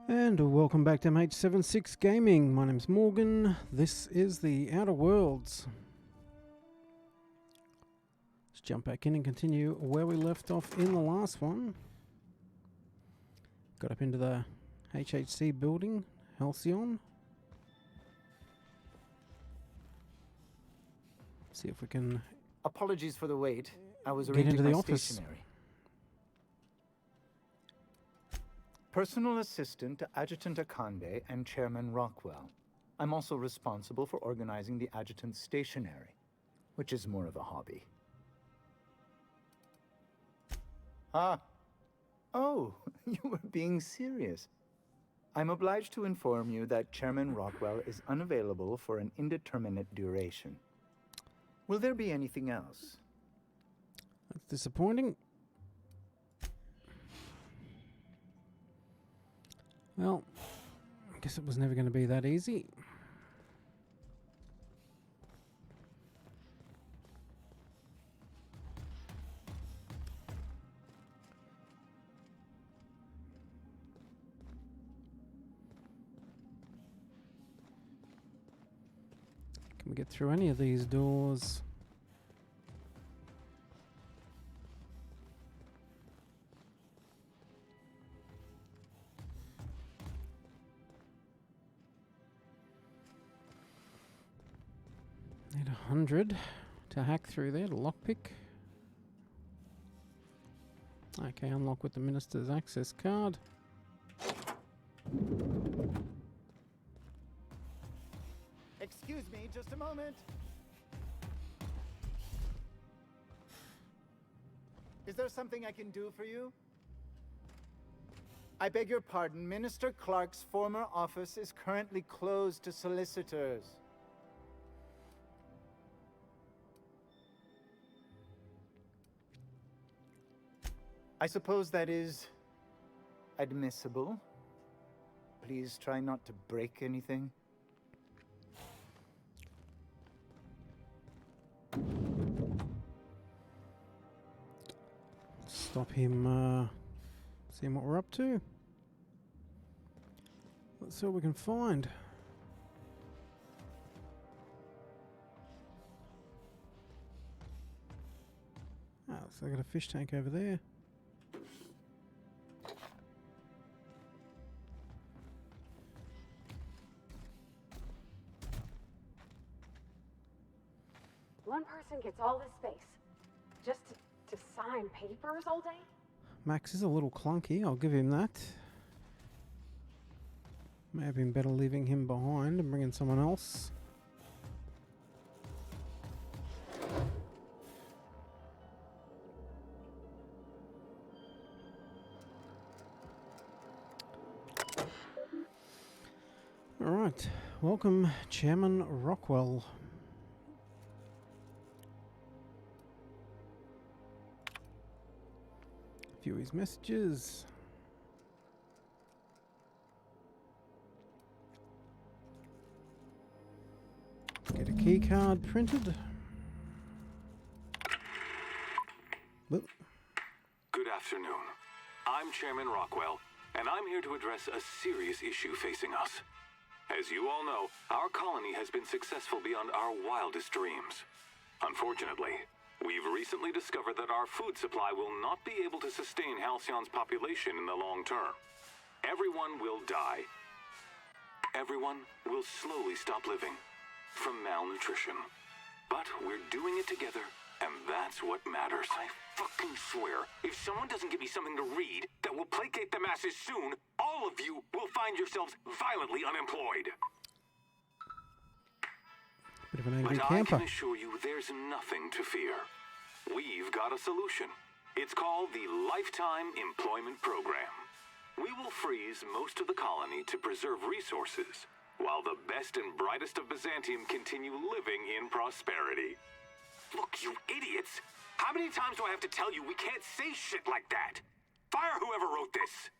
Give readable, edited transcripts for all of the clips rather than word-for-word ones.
And welcome back to MH76 Gaming. My name's Morgan. This is the Outer Worlds. Let's jump back in and continue where we left off in the last one. Got up into the HHC building, Halcyon. See if we can Apologies for the wait. I was get arranging into the my office. stationery. Personal assistant to Adjutant Akande and Chairman Rockwell. I'm also responsible for organizing the adjutant's stationery, which is more of a hobby. Ah. Oh, you were being serious. I'm obliged to inform you that Chairman Rockwell is unavailable for an indeterminate duration. Will there be anything else? That's disappointing. Well, I guess it was never going to be that easy. Can we get through any of these doors? Need 100 to hack through there to lockpick. Okay, unlock with the Minister's access card. Excuse me, just a moment. Is there something I can do for you? I beg your pardon, Minister Clark's former office is currently closed to solicitors. I suppose that is admissible. Please try not to break anything. Stop him seeing what we're up to. Let's see what we can find. Oh, so I got a fish tank over there. One person gets all this space just to sign papers all day? Max is a little clunky, I'll give him that. May have been better leaving him behind and bringing someone else. Alright, welcome Chairman Rockwell. View his messages. Get a key card printed. Whoop. Good afternoon. I'm Chairman Rockwell, and I'm here to address a serious issue facing us. As you all know, our colony has been successful beyond our wildest dreams. Unfortunately, we've recently discovered that our food supply will not be able to sustain Halcyon's population in the long term. Everyone will die. Everyone will slowly stop living from malnutrition. But we're doing it together, and that's what matters. I fucking swear, if someone doesn't give me something to read that will placate the masses soon, all of you will find yourselves violently unemployed. Bit of an angry But camper. I can assure you there's nothing to fear. We've got a solution. It's called the Lifetime Employment Program. We will freeze most of the colony to preserve resources, while the best and brightest of Byzantium continue living in prosperity. Look, you idiots! How many times do I have to tell you we can't say shit like that? Fire whoever wrote this!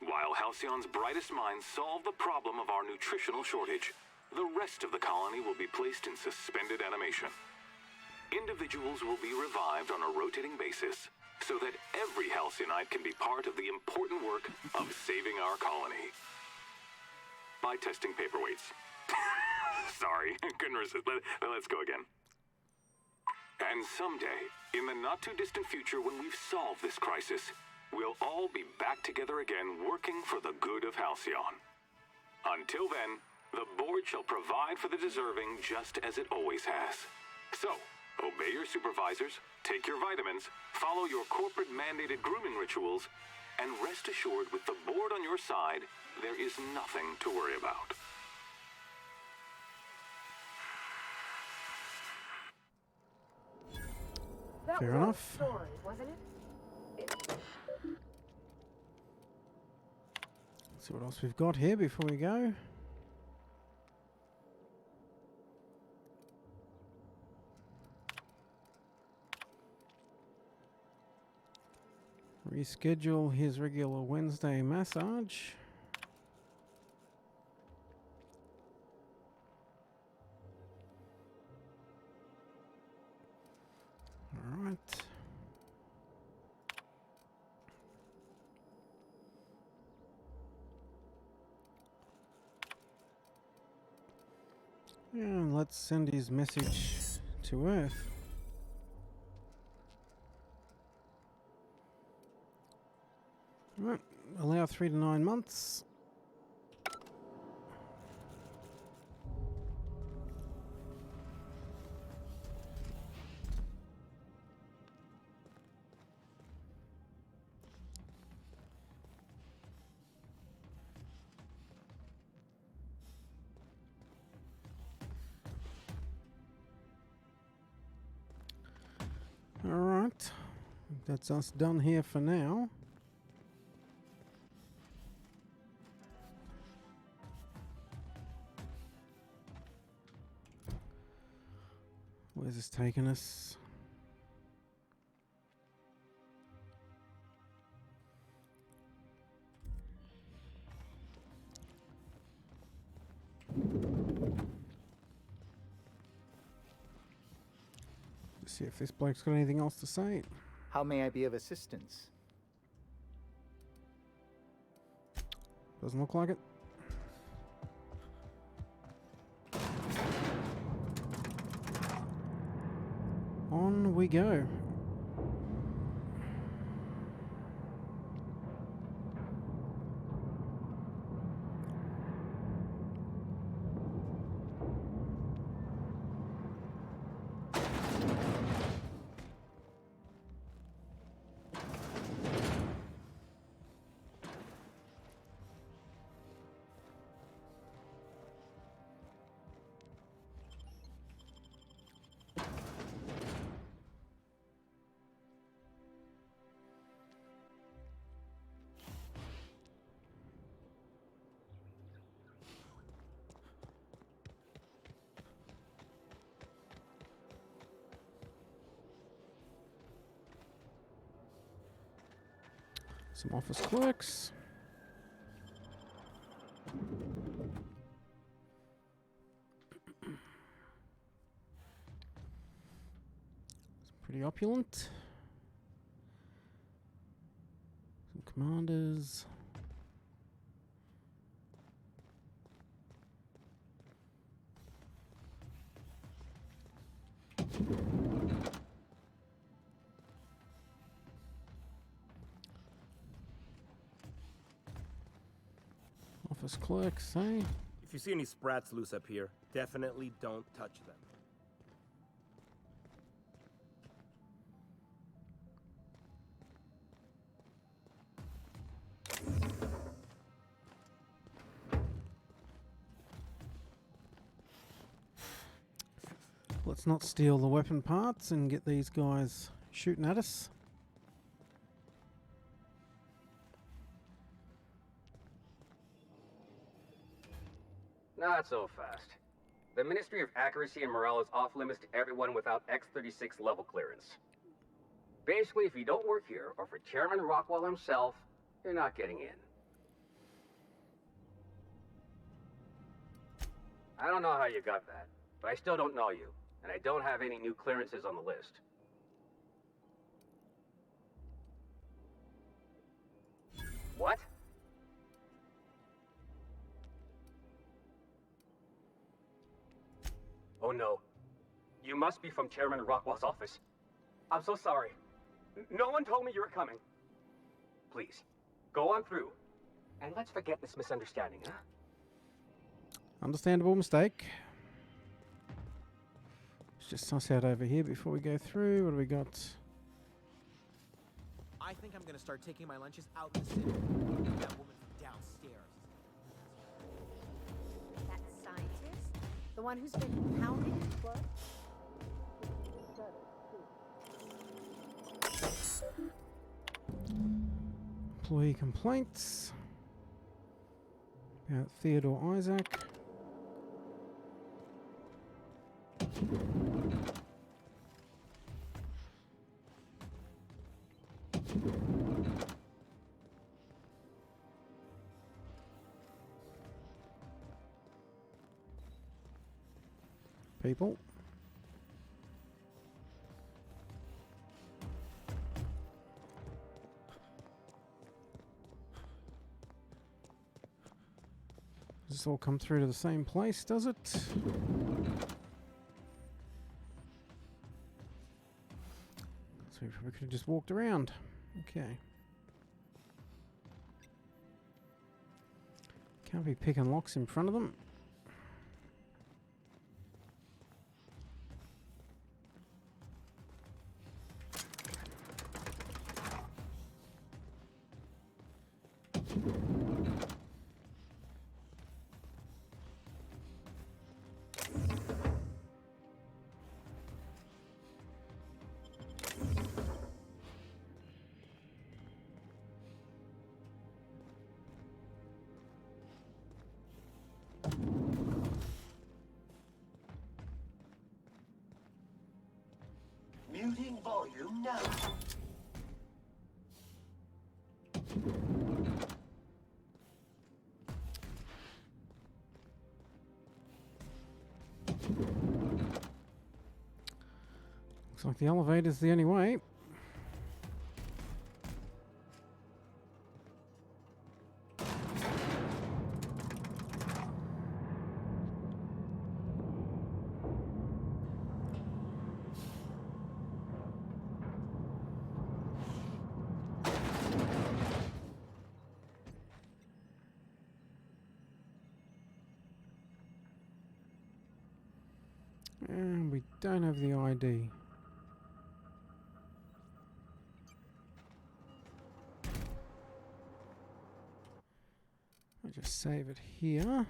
While Halcyon's brightest minds solve the problem of our nutritional shortage, the rest of the colony will be placed in suspended animation. Individuals will be revived on a rotating basis, so that every Halcyonite can be part of the important work of saving our colony. By testing paperweights. Sorry, couldn't resist. Let's go again. And someday, in the not-too-distant future when we've solved this crisis, we'll all be back together again working for the good of Halcyon. Until then, the board shall provide for the deserving just as it always has. So, obey your supervisors, take your vitamins, follow your corporate-mandated grooming rituals, and rest assured with the board on your side, there is nothing to worry about. That Fair was enough. a story, wasn't it? Let's see what else we've got here before we go. Reschedule his regular Wednesday massage. All right. And let's send his message to Earth. Right, allow 3 to 9 months. All right, that's us done here for now. Where's this taking us? Let's see if this bloke's got anything else to say. How may I be of assistance? Doesn't look like it. On we go. Some office clerks. It's pretty opulent. Some commanders. Office clerks, eh? If you see any sprats loose up here, definitely don't touch them. Let's not steal the weapon parts and get these guys shooting at us. Not so fast. The Ministry of Accuracy and Morale is off limits to everyone without X-36 level clearance. Basically, if you don't work here, or for Chairman Rockwell himself, you're not getting in. I don't know how you got that, but I still don't know you, and I don't have any new clearances on the list. What? Oh no. You must be from Chairman Rockwell's office. I'm so sorry. No one told me you were coming. Please, go on through. And let's forget this misunderstanding, huh? Understandable mistake. Let's just suss out over here before we go through. What do we got? I think I'm gonna start taking my lunches out in the city. That woman from downstairs. That scientist? The one who's been pounding his blood? Employee complaints. About Theodore Isaac. People. Does this all come through to the same place, does it? So we probably could have just walked around. Okay. Can't be picking locks in front of them. Muting volume now. Looks like the elevator's the only way. And we don't have the ID. I'll just save it here.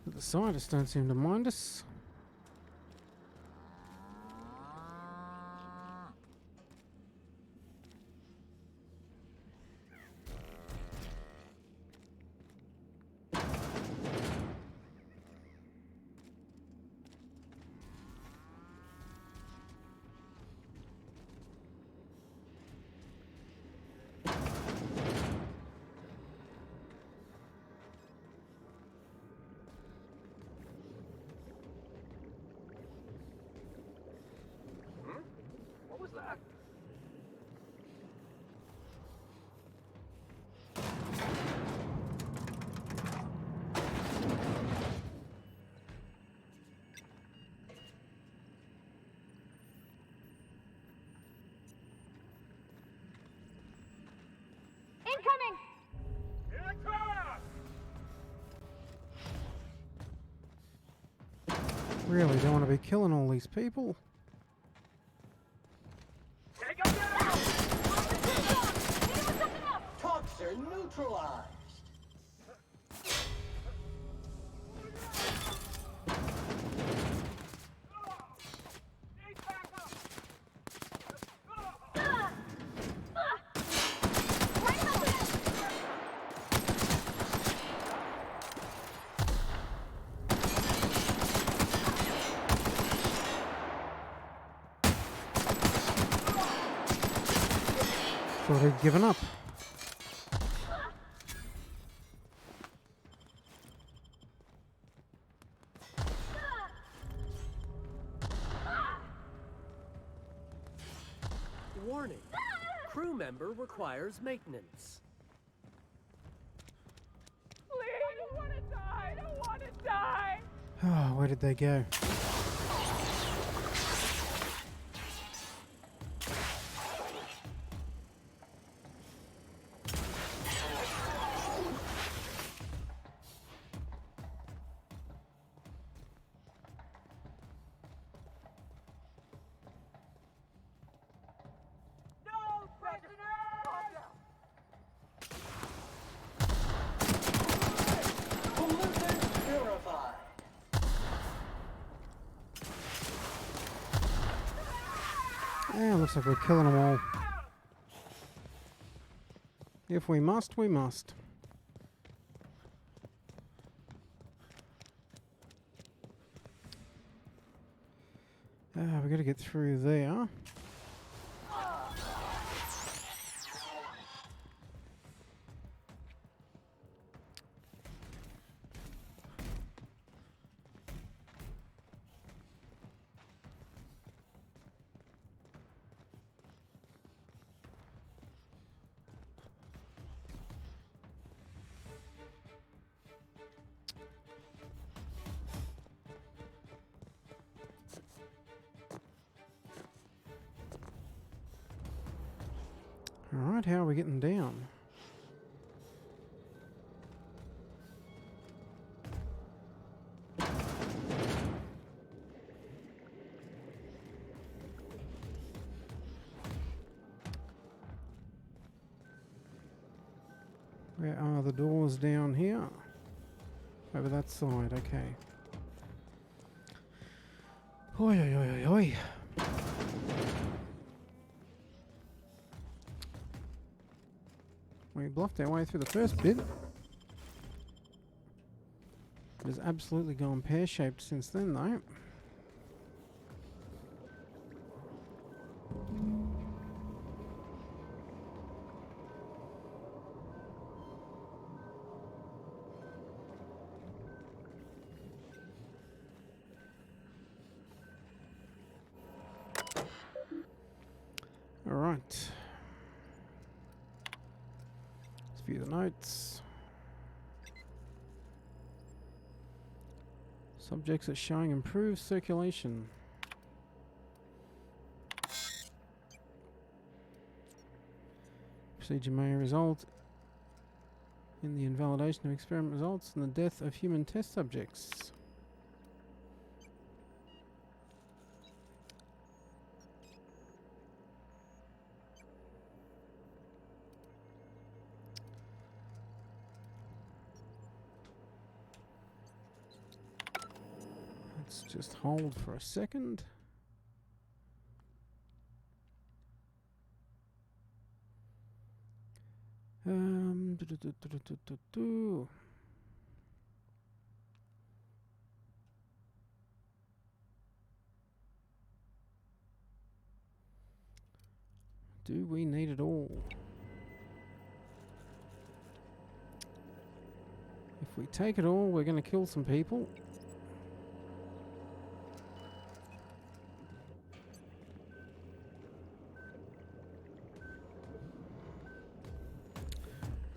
The scientists don't seem to mind us. What was that? Incoming! Really don't want to be killing all these people. Toxin neutralized. Thought he'd given up. Warning. Crew member requires maintenance. Please, I don't want to die. I don't want to die. Oh, where did they go? No, prisoner! Pollutant purified. Yeah, looks like we're killing them all. If we must, we must. We got to get through there. Alright, how are we getting down? Where are the doors down here? Over that side, okay. Oi, oi, oi, oi, oi. We bluffed our way through the first bit. It has absolutely gone pear-shaped since then, though. All right. Let's view the notes. Subjects are showing improved circulation. Procedure may result in the invalidation of experiment results and the death of human test subjects. Let's just hold for a second. Do we need it all? If we take it all, we're going to kill some people.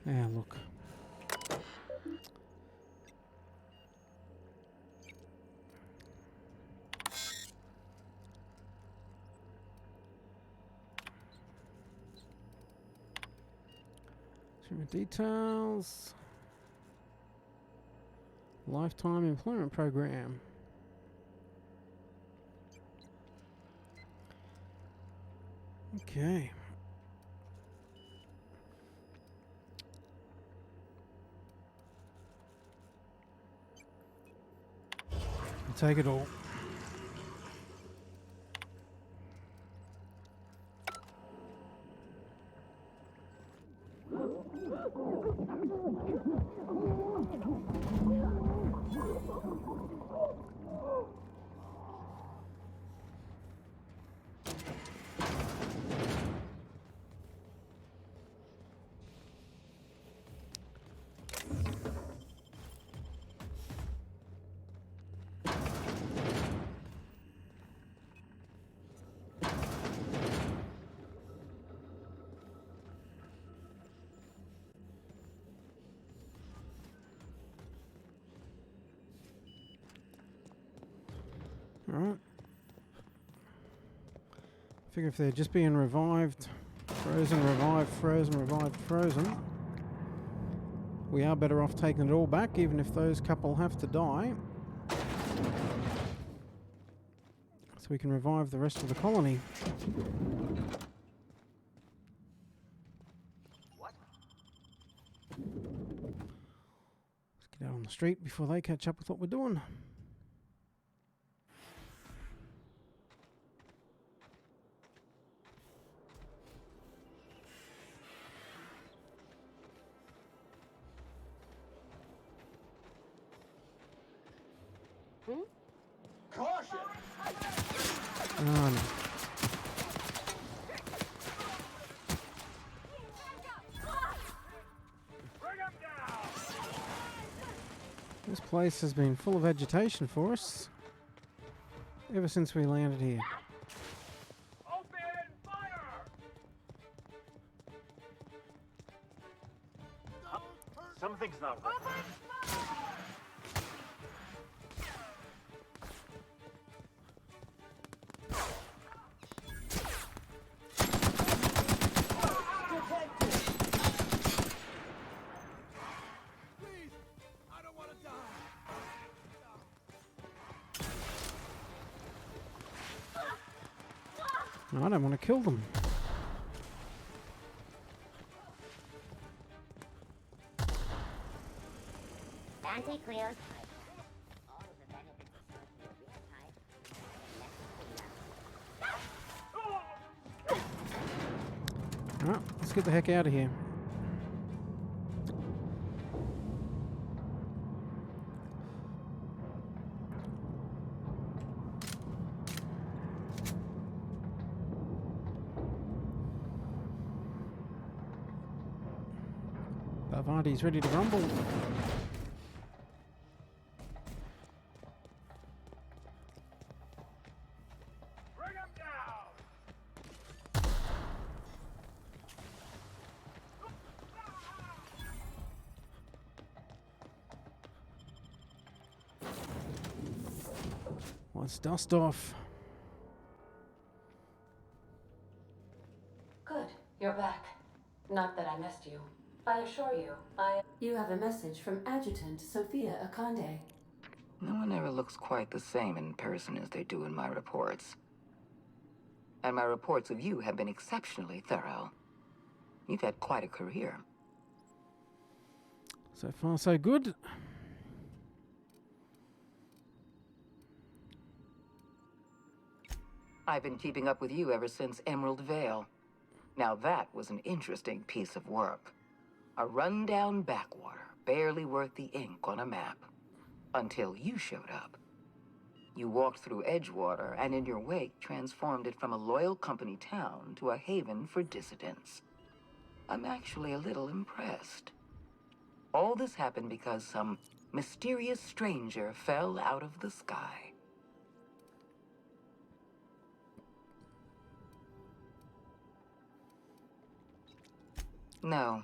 Yeah, look. Details. Lifetime employment program. Okay. I'll take it all. Alright. Figure if they're just being revived, frozen, revived, frozen, revived, frozen, we are better off taking it all back, even if those couple have to die. So we can revive the rest of the colony. What? Let's get out on the street before they catch up with what we're doing. Caution! Oh, no. This place has been full of agitation for us ever since we landed here. Open fire! Something's not right. Please! I don't want to die! I don't want to kill them. Anti-queer. Alright, let's get the heck out of here. Bavardi's ready to rumble. Bring him down! Let's dust off. Good. You're back. Not that I missed you. I assure you, You have a message from Adjutant Sophia Akande. No one ever looks quite the same in person as they do in my reports. And my reports of you have been exceptionally thorough. You've had quite a career. So far, so good. I've been keeping up with you ever since Emerald Vale. Now that was an interesting piece of work. A rundown backwater, barely worth the ink on a map. Until you showed up. You walked through Edgewater and in your wake transformed it from a loyal company town to a haven for dissidents. I'm actually a little impressed. All this happened because some mysterious stranger fell out of the sky. No.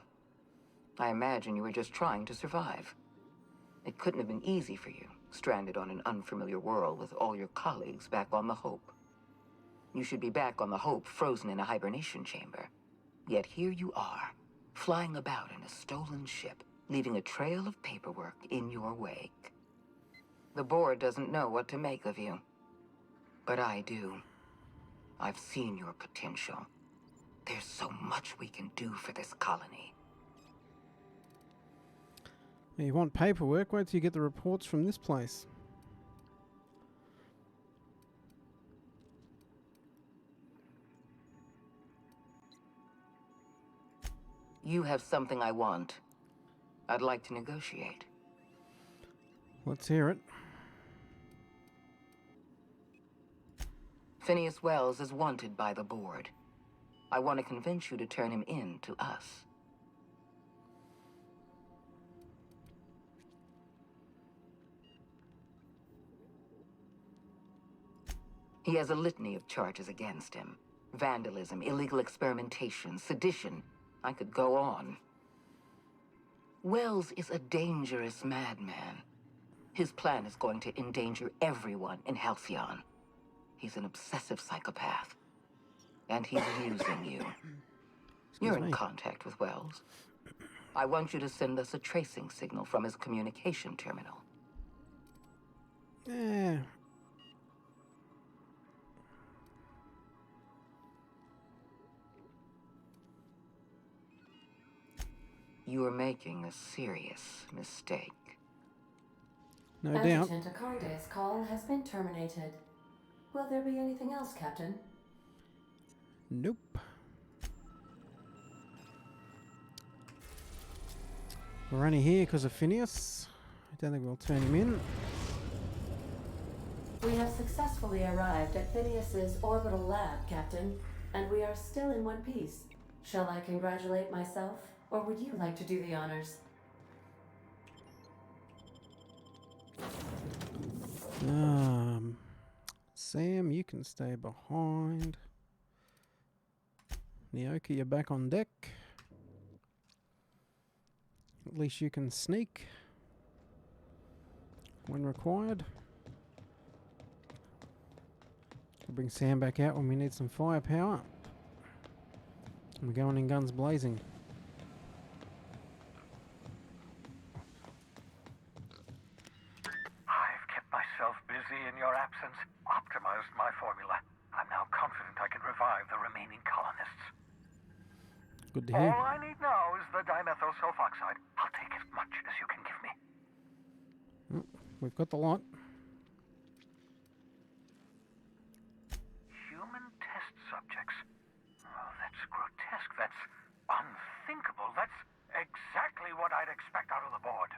I imagine you were just trying to survive. It couldn't have been easy for you, stranded on an unfamiliar world with all your colleagues back on the Hope. You should be back on the Hope, frozen in a hibernation chamber. Yet here you are, flying about in a stolen ship, leaving a trail of paperwork in your wake. The board doesn't know what to make of you. But I do. I've seen your potential. There's so much we can do for this colony. You want paperwork? Wait till you get the reports from this place. You have something I want. I'd like to negotiate. Let's hear it. Phineas Wells is wanted by the board. I want to convince you to turn him in to us. He has a litany of charges against him. Vandalism, illegal experimentation, sedition. I could go on. Wells is a dangerous madman. His plan is going to endanger everyone in Halcyon. He's an obsessive psychopath. And he's using you. Excuse You're in me. contact with Wells. I want you to send us a tracing signal from his communication terminal. Yeah. You are making a serious mistake. No doubt. Adjutant Akande's call has been terminated. Will there be anything else, Captain? Nope. We're only here because of Phineas. I don't think we'll turn him in. We have successfully arrived at Phineas's orbital lab, Captain, and we are still in one piece. Shall I congratulate myself, or would you like to do the honors? Sam, you can stay behind. Nyoka, you're back on deck. At least you can sneak when required. We'll bring Sam back out when we need some firepower. And we're going in guns blazing. I've kept myself busy in your absence, optimized my formula. I'm now confident I can revive the remaining colonists. Good to hear. All I need now is the dimethyl sulfoxide. I'll take as much as you can give me. We've got the lot. Human test subjects. Oh, that's grotesque. That's unthinkable. That's exactly what I'd expect out of the board.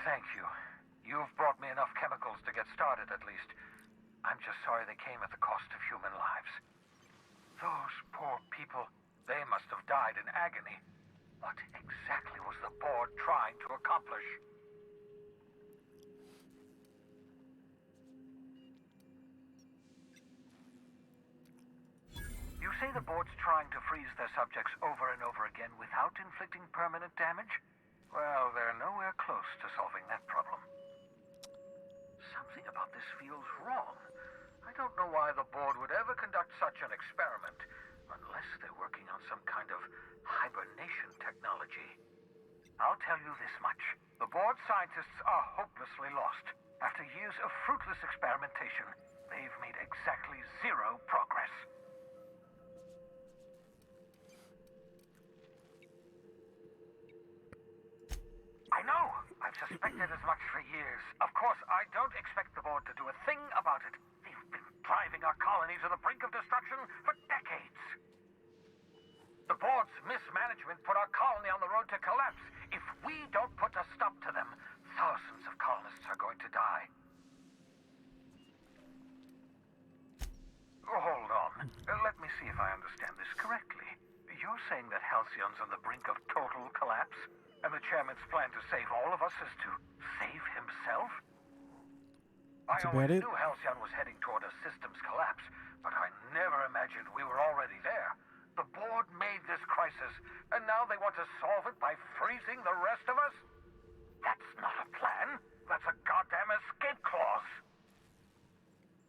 Thank you. You've brought me enough chemicals to get started, at least. I'm just sorry they came at the cost of human lives. Those poor people, they must have died in agony. What exactly was the board trying to accomplish? You say the board's trying to freeze their subjects over and over again without inflicting permanent damage? Well, they're nowhere close to solving that problem. Something about this feels wrong. I don't know why the board would ever conduct such an experiment, unless they're working on some kind of hibernation technology. I'll tell you this much. The board scientists are hopelessly lost. After years of fruitless experimentation, they've made exactly zero progress. I know! I've suspected as much for years. Of course, I don't expect the board to do a thing about it. They've been driving our colony to the brink of destruction for decades. The board's mismanagement put our colony on the road to collapse. If we don't put a stop to them, thousands of colonists are going to die. Oh, hold on. Let me see if I understand this correctly. You're saying that Halcyon's on the brink of total collapse? And the chairman's plan to save all of us is to save himself? That's I about always it. knew Halcyon was heading toward a systems collapse, but I never imagined we were already there. The board made this crisis, and now they want to solve it by freezing the rest of us? That's not a plan. That's a goddamn escape clause.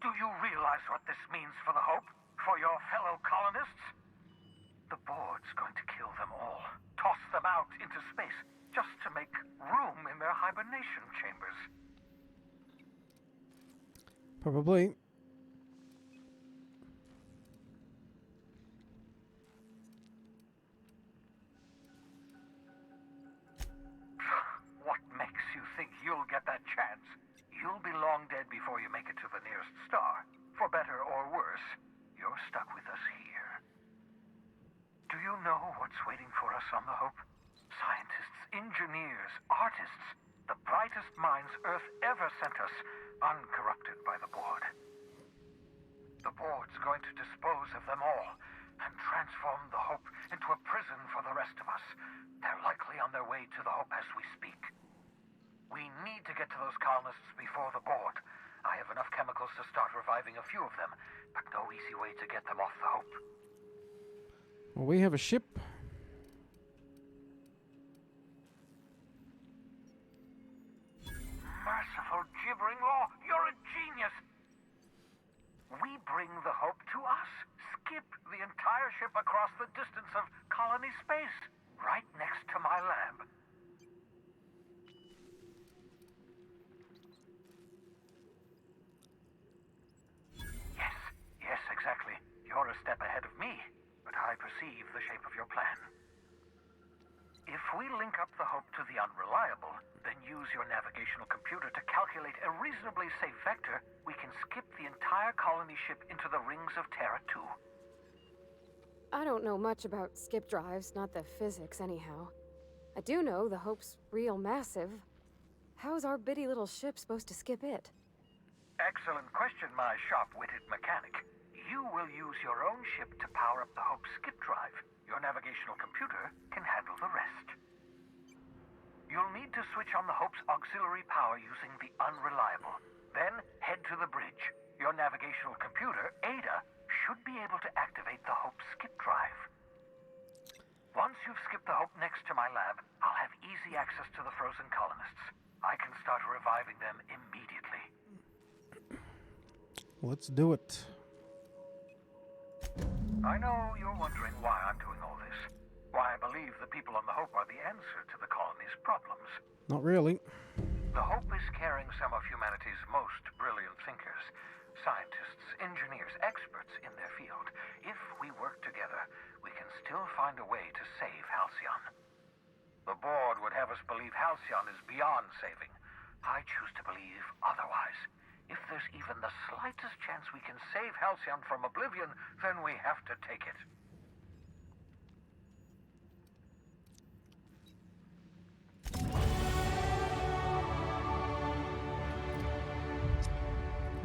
Do you realize what this means for the Hope? For your fellow colonists? The board's going to kill them all. Toss them out into space, just to make room in their hibernation chambers. Probably. What makes you think you'll get that chance? You'll be long dead before you make it to the nearest star. For better or worse, you're stuck with us here. Do you know what's waiting for us on the Hope? Scientists, engineers, artists, the brightest minds Earth ever sent us, uncorrupted by the board. The board's going to dispose of them all and transform the Hope into a prison for the rest of us. They're likely on their way to the Hope as we speak. We need to get to those colonists before the board. I have enough chemicals to start reviving a few of them, but no easy way to get them off the Hope. Well, we have a ship. we link up the Hope to the Unreliable, then use your navigational computer to calculate a reasonably safe vector, we can skip the entire colony ship into the rings of Terra 2. I don't know much about skip drives, not the physics anyhow. I do know the Hope's real massive. How's our bitty little ship supposed to skip it? Excellent question, my sharp-witted mechanic. You will use your own ship to power up the Hope's skip drive. Your navigational computer can handle the rest. You'll need to switch on the Hope's auxiliary power using the Unreliable. Then head to the bridge. Your navigational computer, Ada, should be able to activate the Hope's skip drive. Once you've skipped the Hope next to my lab, I'll have easy access to the frozen colonists. I can start reviving them immediately. Let's do it. I know you're wondering why I'm doing all this. Why I believe the people on the Hope are the answer to the colony's problems. Not really. The Hope is carrying some of humanity's most brilliant thinkers. Scientists, engineers, experts in their field. If we work together, we can still find a way to save Halcyon. The board would have us believe Halcyon is beyond saving. I choose to believe otherwise. If there's even the slightest chance we can save Halcyon from oblivion, then we have to take it.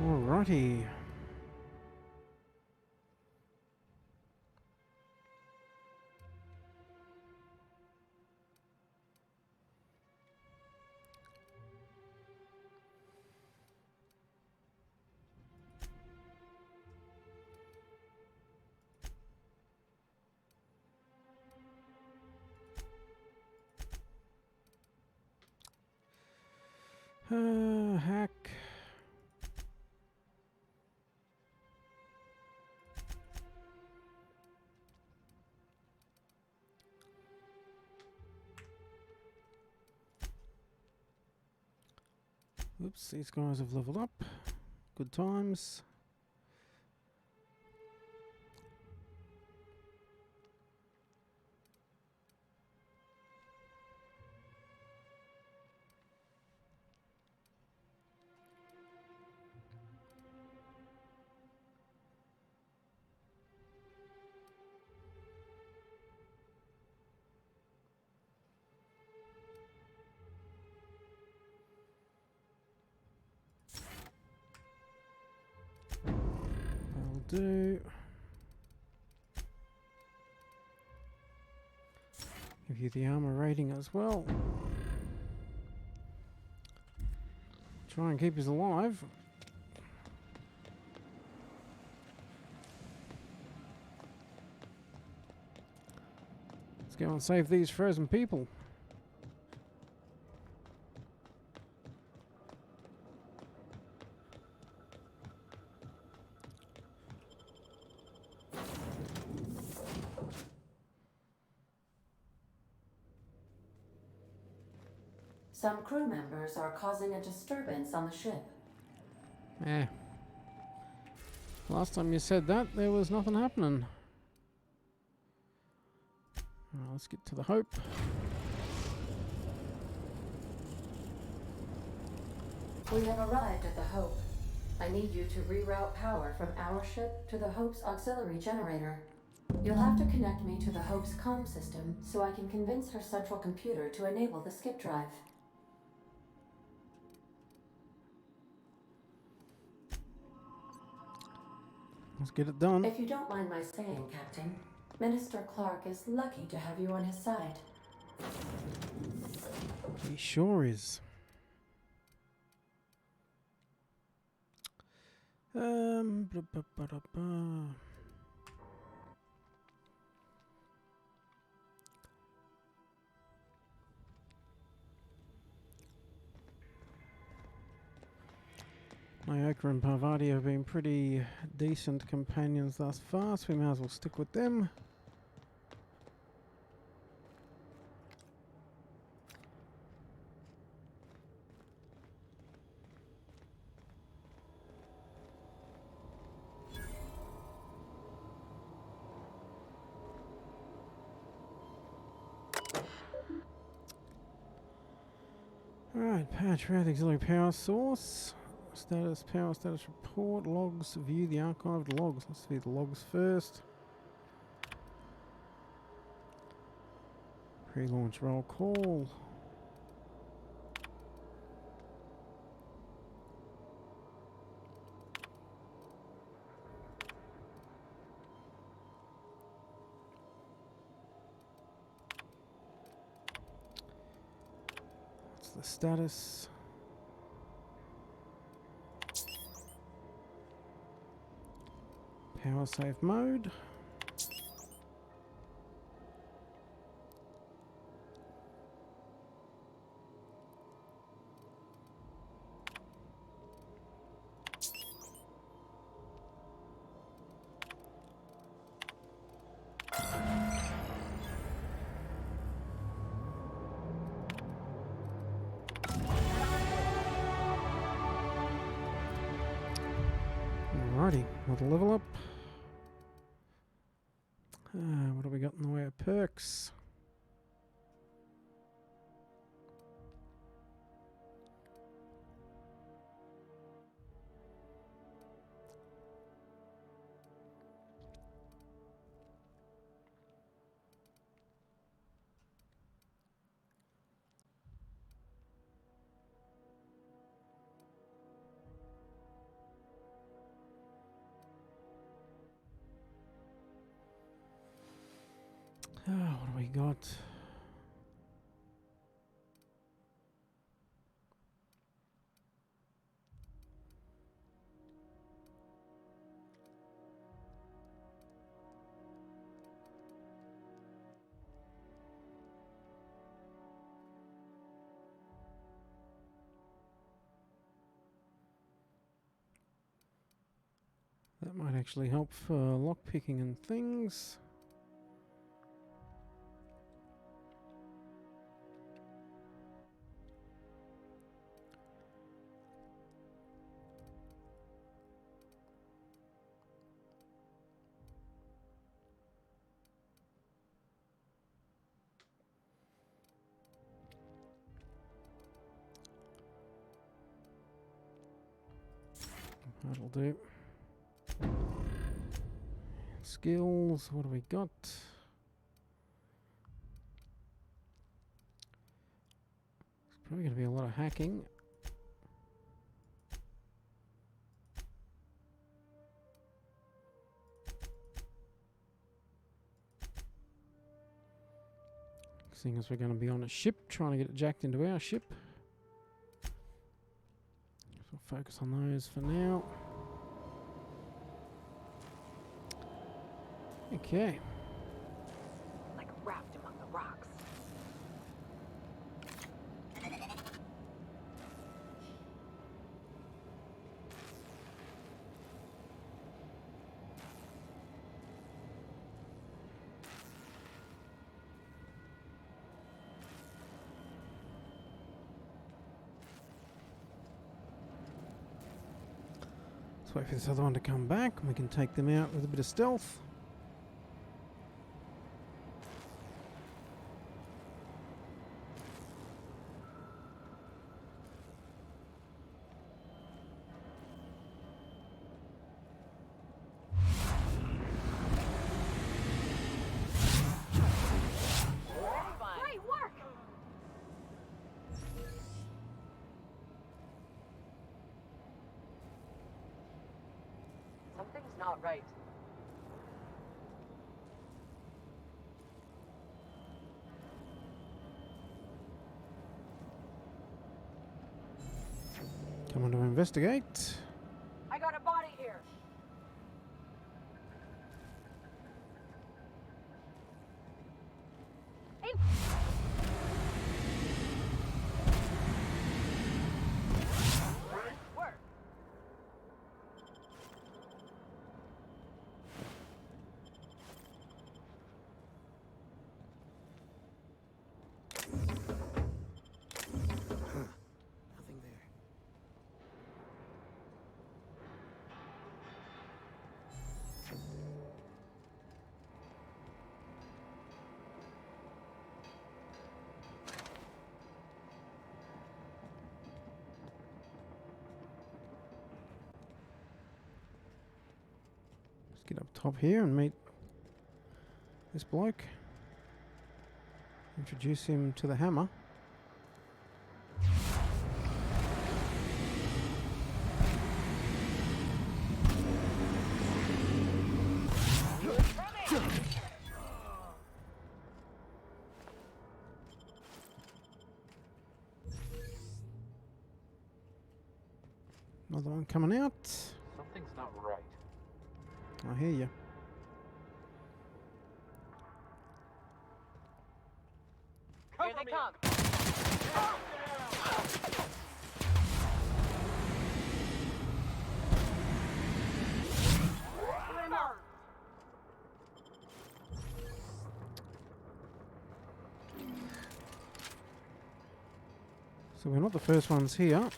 Alrighty. Hack. Oops, these guys have leveled up. Good times. Do give you the armor rating as well. Try and keep us alive. Let's go and save these frozen people. Some crew members are causing a disturbance on the ship. Last time you said that, there was nothing happening. Let's get to the Hope. We have arrived at the Hope. I need you to reroute power from our ship to the Hope's auxiliary generator. You'll have to connect me to the Hope's comm system so I can convince her central computer to enable the skip drive. Let's get it done. If you don't mind my saying, Captain, Minister Clark is lucky to have you on his side. He sure is. Blah, blah, blah, blah, blah. Nyoka and Parvati have been pretty decent companions thus far, so we may as well stick with them. Alright, patch red auxiliary power source. Status, power status report, logs, view the archived logs. Let's view the logs first. Pre-launch roll call. What's the status? Power save mode. Alrighty, another level up. What do we got in the way of perks? What do we got? That might actually help for lockpicking and things. That'll do. Skills, what do we got? It's probably going to be a lot of hacking. Seeing as we're going to be on a ship, trying to get it jacked into our ship. So we'll focus on those for now. Okay. Like a raft among the rocks. Let's wait for this other one to come back and we can take them out with a bit of stealth. Something's not right. Come on to investigate. I got a body here. Work. Nothing there. Let's get up top here and meet this bloke. Introduce him to the hammer. Another one coming out. Something's not right. I hear you. Here they come. So we're not the first ones here.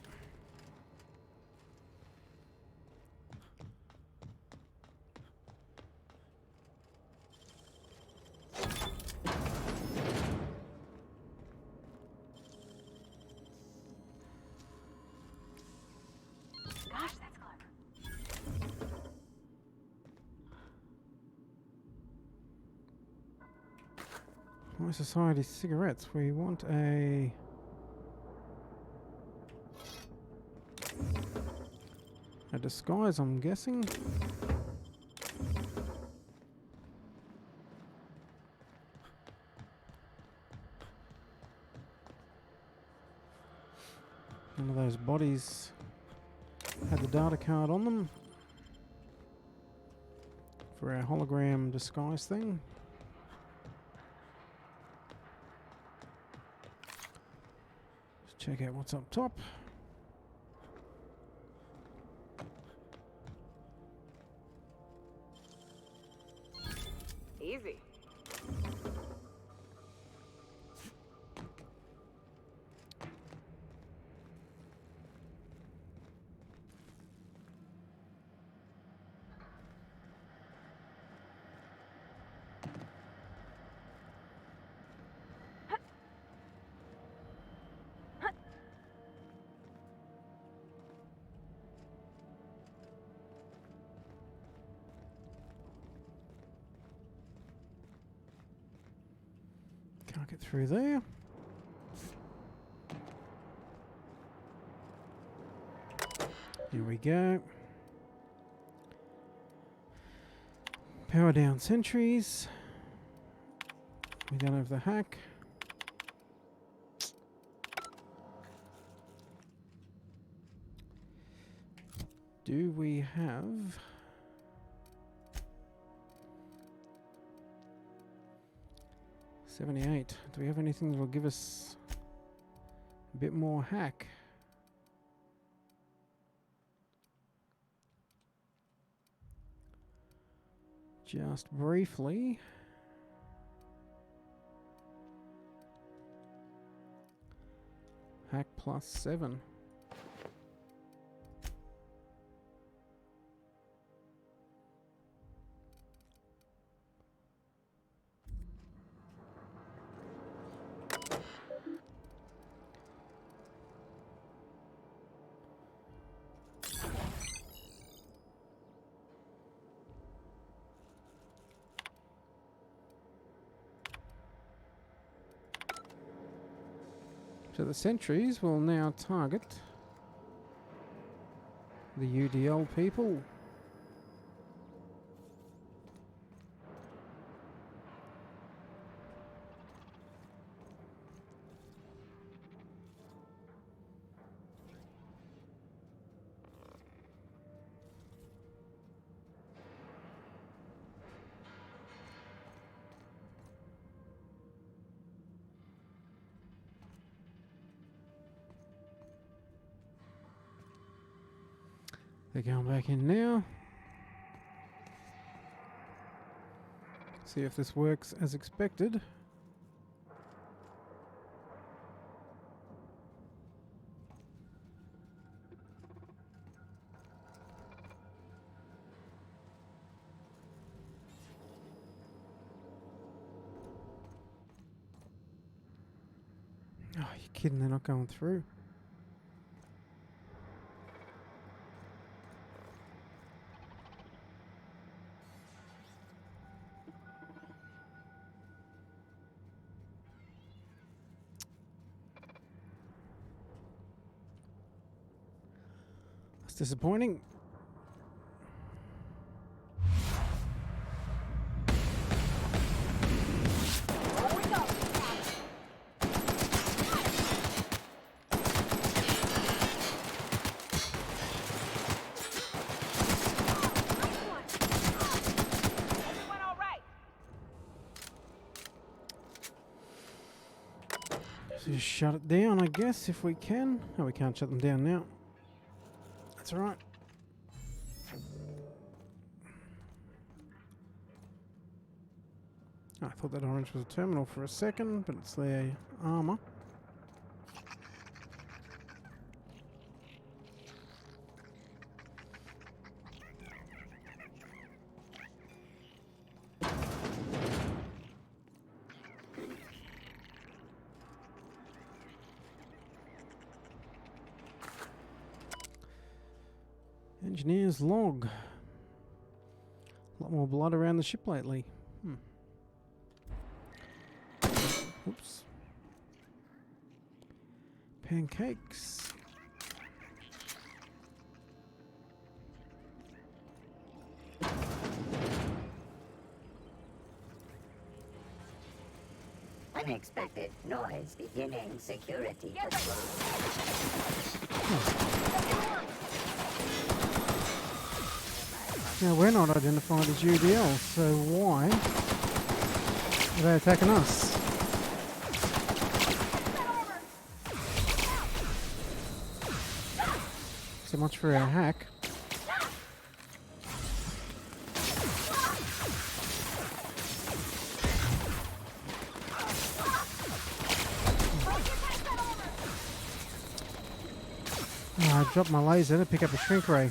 High Society cigarettes. We want a disguise, I'm guessing. One of those bodies had the data card on them for our hologram disguise thing. Let's check out what's up top. Easy. Can't get through there. Here we go. Power down sentries. We don't have the hack. Do we have... $78. Do we have anything that will give us a bit more hack? Just briefly. Hack +7. So the sentries will now target the UDL people. They're going back in now. See if this works as expected. Oh, you're kidding, they're not going through. It's disappointing. So just shut it down, I guess, if we can. Oh, we can't shut them down now. That's alright. I thought that orange was a terminal for a second, but it's their armor. Engineer's log. A lot more blood around the ship lately. Oops. Pancakes. Unexpected noise beginning security patrol. Now we're not identified as UDL, so why are they attacking us? So much for our hack. Oh, I dropped my laser to pick up a shrink ray.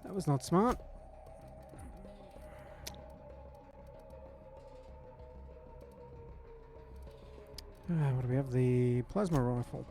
That was not smart. What do we have? The plasma rifle.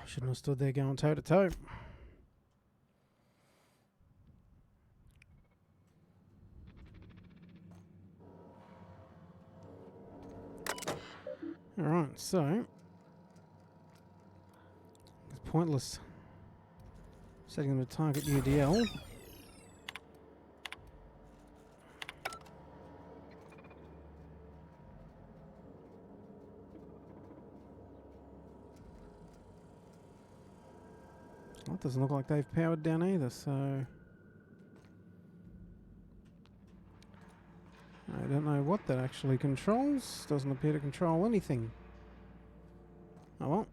Shouldn't have stood there going toe to toe. Alright, so it's pointless setting them to target UDL. Well, it doesn't look like they've powered down either, so I don't know what that actually controls. Doesn't appear to control anything. Oh well.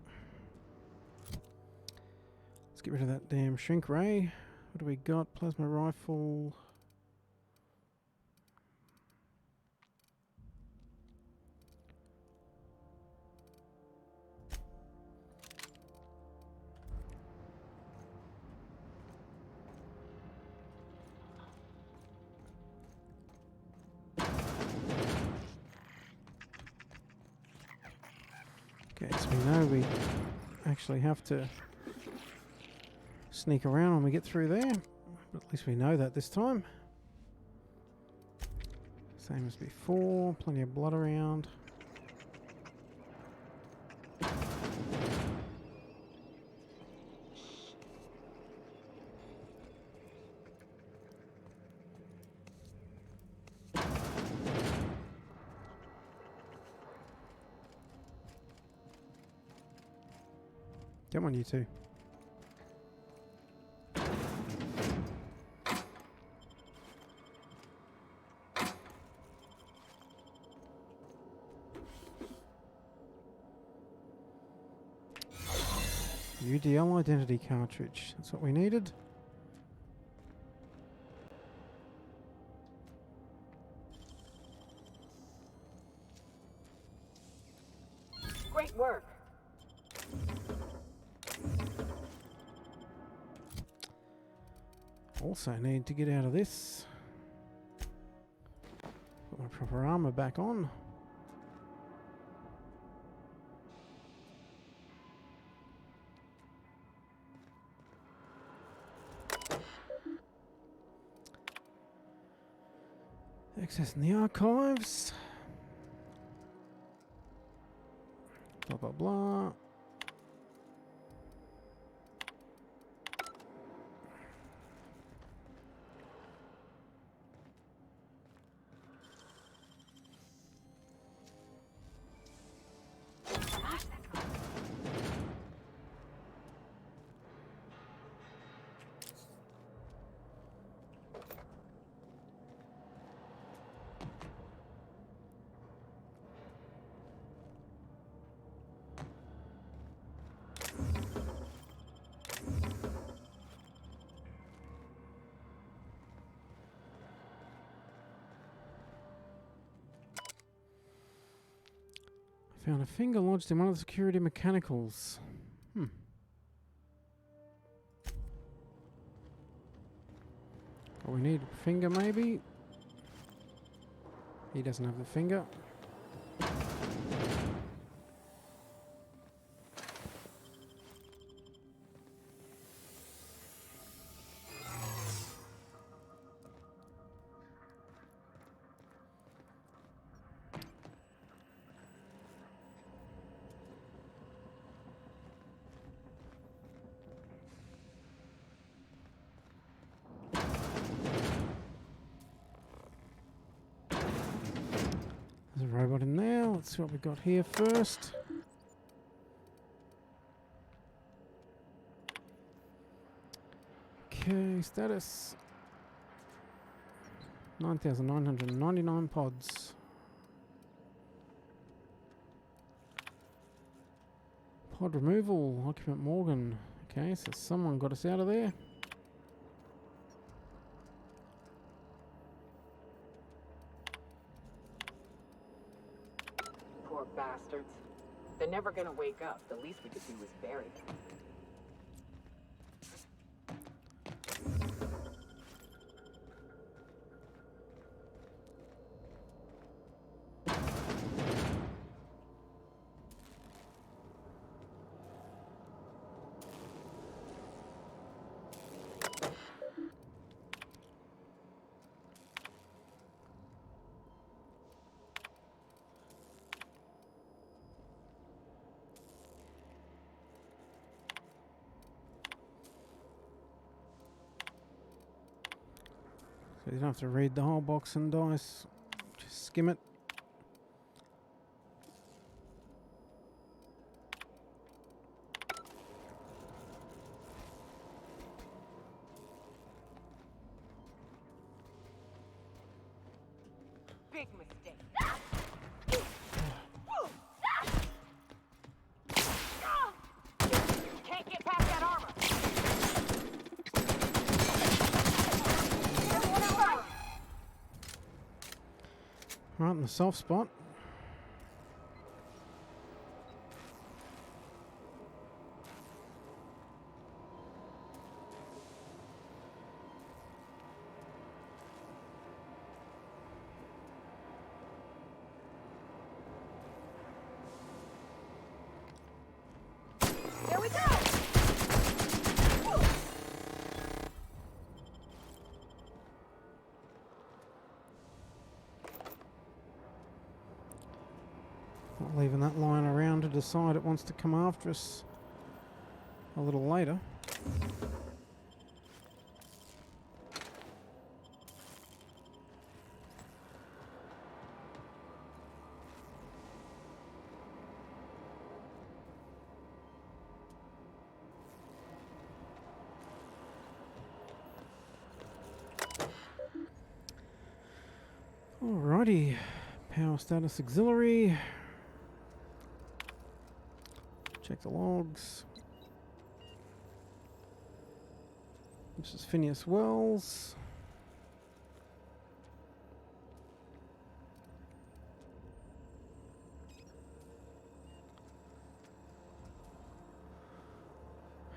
Let's get rid of that damn shrink ray. What do we got? Plasma rifle. Okay, so we know we actually have to sneak around when we get through there, but at least we know that this time. Same as before, plenty of blood around. Come on, you two. UDL identity cartridge. That's what we needed. Great work. Also need to get out of this. Put my proper armor back on. Accessing the archives. Blah blah blah. Found a finger lodged in one of the security mechanicals. Oh, we need a finger maybe? He doesn't have the finger. There's a robot in there. Let's see what we got here first. Okay, status 9,999 pods. Pod removal, occupant Morgan. Okay, so someone got us out of there. Poor bastards. They're never gonna wake up. The least we could do is bury them. So you don't have to read the whole box and dice. Just skim it. Big mistake. You can't get past that armor. Right in the soft spot. There we go. Not leaving that line around to decide it wants to come after us a little later. Alrighty, power status auxiliary. Check the logs. This is Phineas Wells.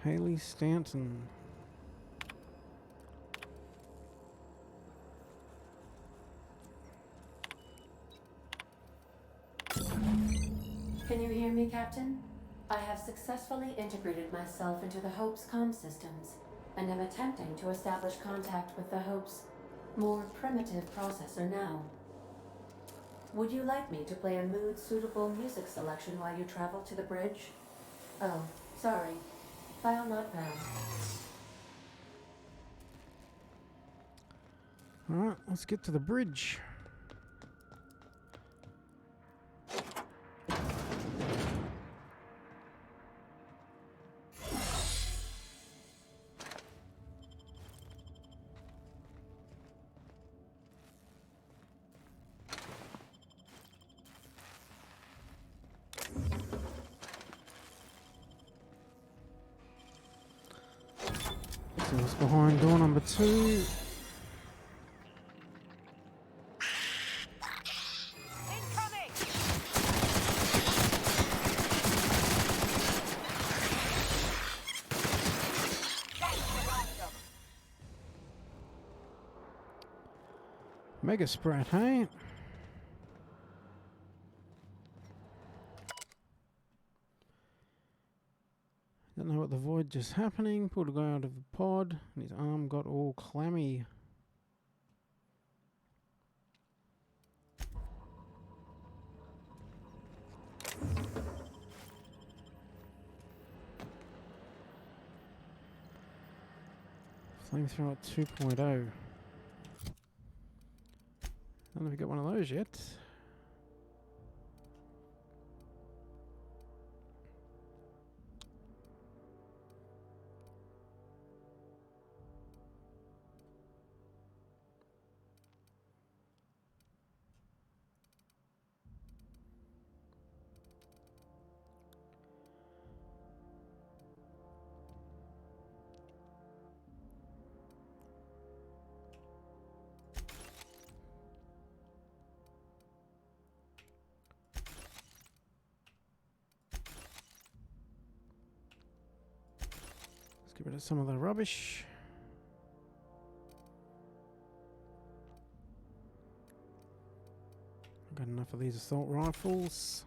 Haley Stanton. Can you hear me, Captain? I have successfully integrated myself into the Hope's comm systems, and am attempting to establish contact with the Hope's more primitive processor now. Would you like me to play a mood-suitable music selection while you travel to the bridge? Oh, sorry. File not found. Alright, let's get to the bridge. See what's behind door number 2. Mega Sprat, hey? Don't know what the void just happening. Pulled a guy out of the pod, and his arm got all clammy. Flamethrower 2.0. I don't know if we got one of those yet. Get rid of some of the rubbish. Got enough of these assault rifles.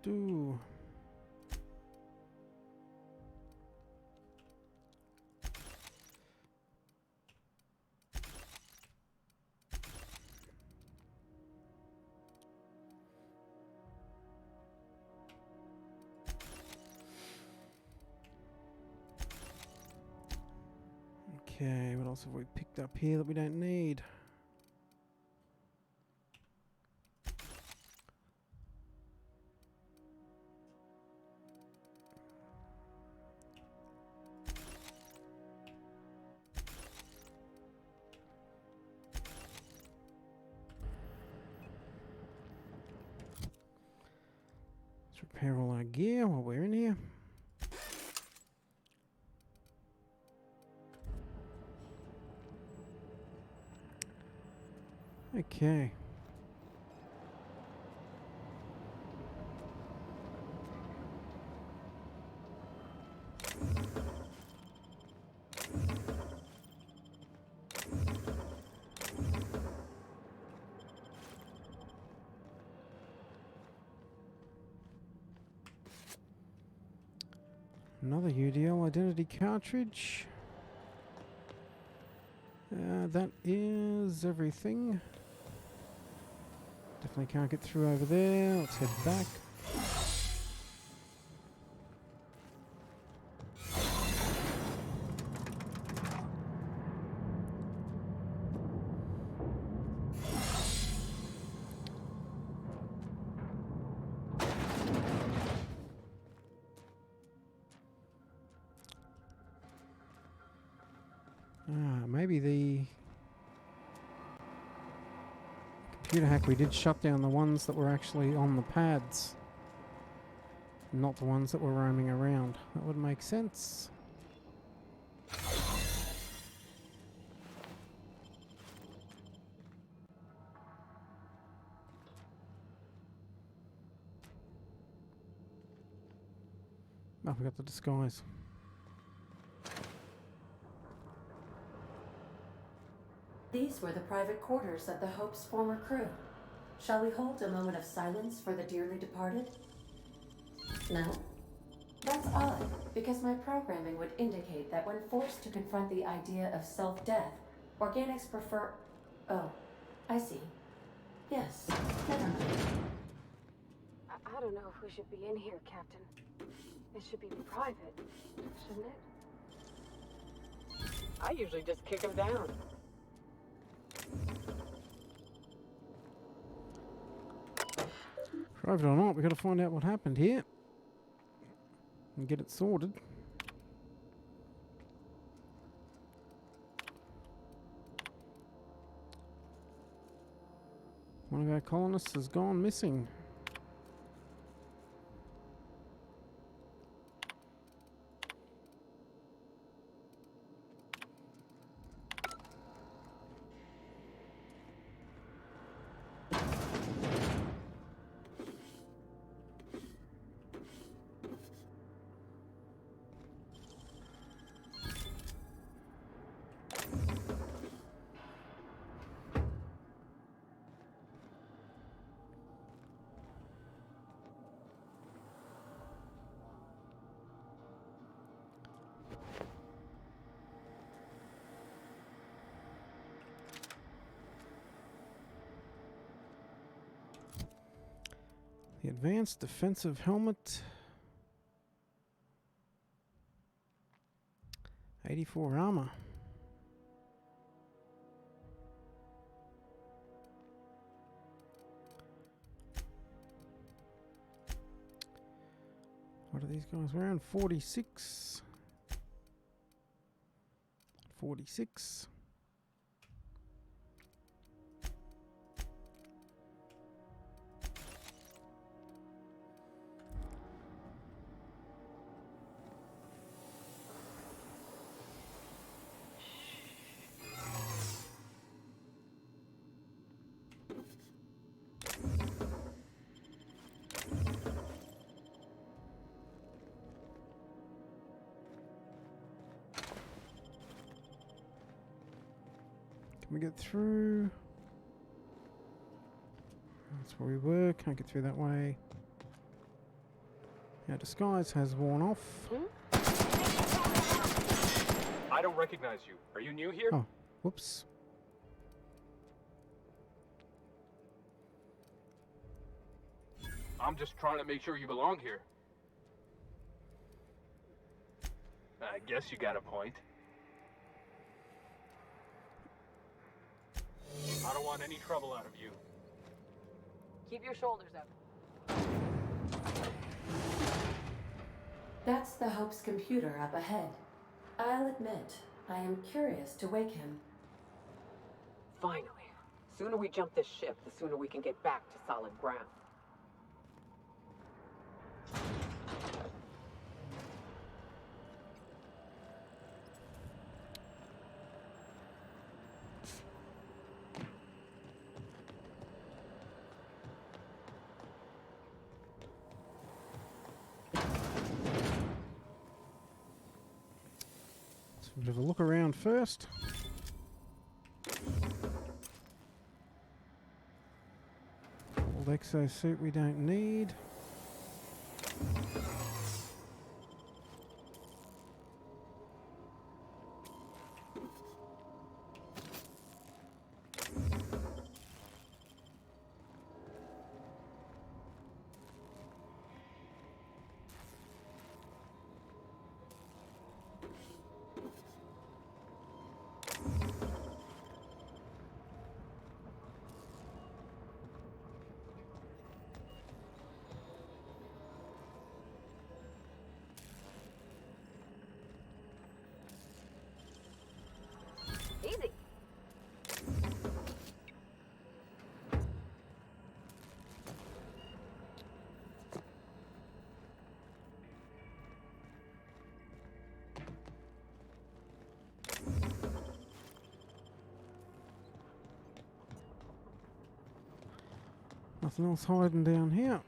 Do. Okay, what else have we picked up here that we don't need? Let's repair all our gear while we're in here. Okay. Another UDL identity cartridge. That is everything. Definitely can't get through over there. Let's head back. Maybe the computer hack, we did shut down the ones that were actually on the pads, not the ones that were roaming around. That would make sense. Oh, we got the disguise. These were the private quarters of the Hope's former crew. Shall we hold a moment of silence for the dearly departed? No? That's odd, because my programming would indicate that when forced to confront the idea of self-death, organics prefer... Oh, I see. Yes, never mind. I don't know if we should be in here, Captain. It should be private, shouldn't it? I usually just kick him down. Private or not, we got to find out what happened here and get it sorted. One of our colonists has gone missing. The advanced defensive helmet. 84 armor. What are these guys wearing? 46. 46. Can we get through? That's where we were. Can't get through that way. Our disguise has worn off. I don't recognize you. Are you new here? Oh, whoops. I'm just trying to make sure you belong here. I guess you got a point. I don't want any trouble out of you. Keep your shoulders up. That's the Hope's computer up ahead. I'll admit, I am curious to wake him. Finally. Sooner we jump this ship, the sooner we can get back to solid ground. Let's have a bit of a look around first. Old exosuit we don't need. Nothing else hiding down here.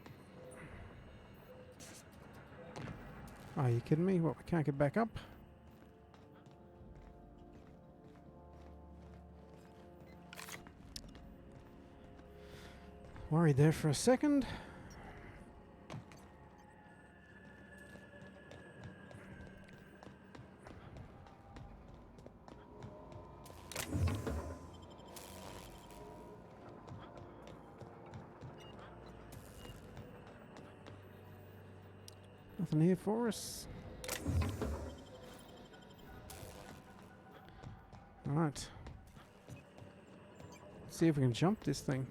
Are you kidding me? What, we can't get back up? Worried there for a second. Nothing here for us. Alright. See if we can jump this thing.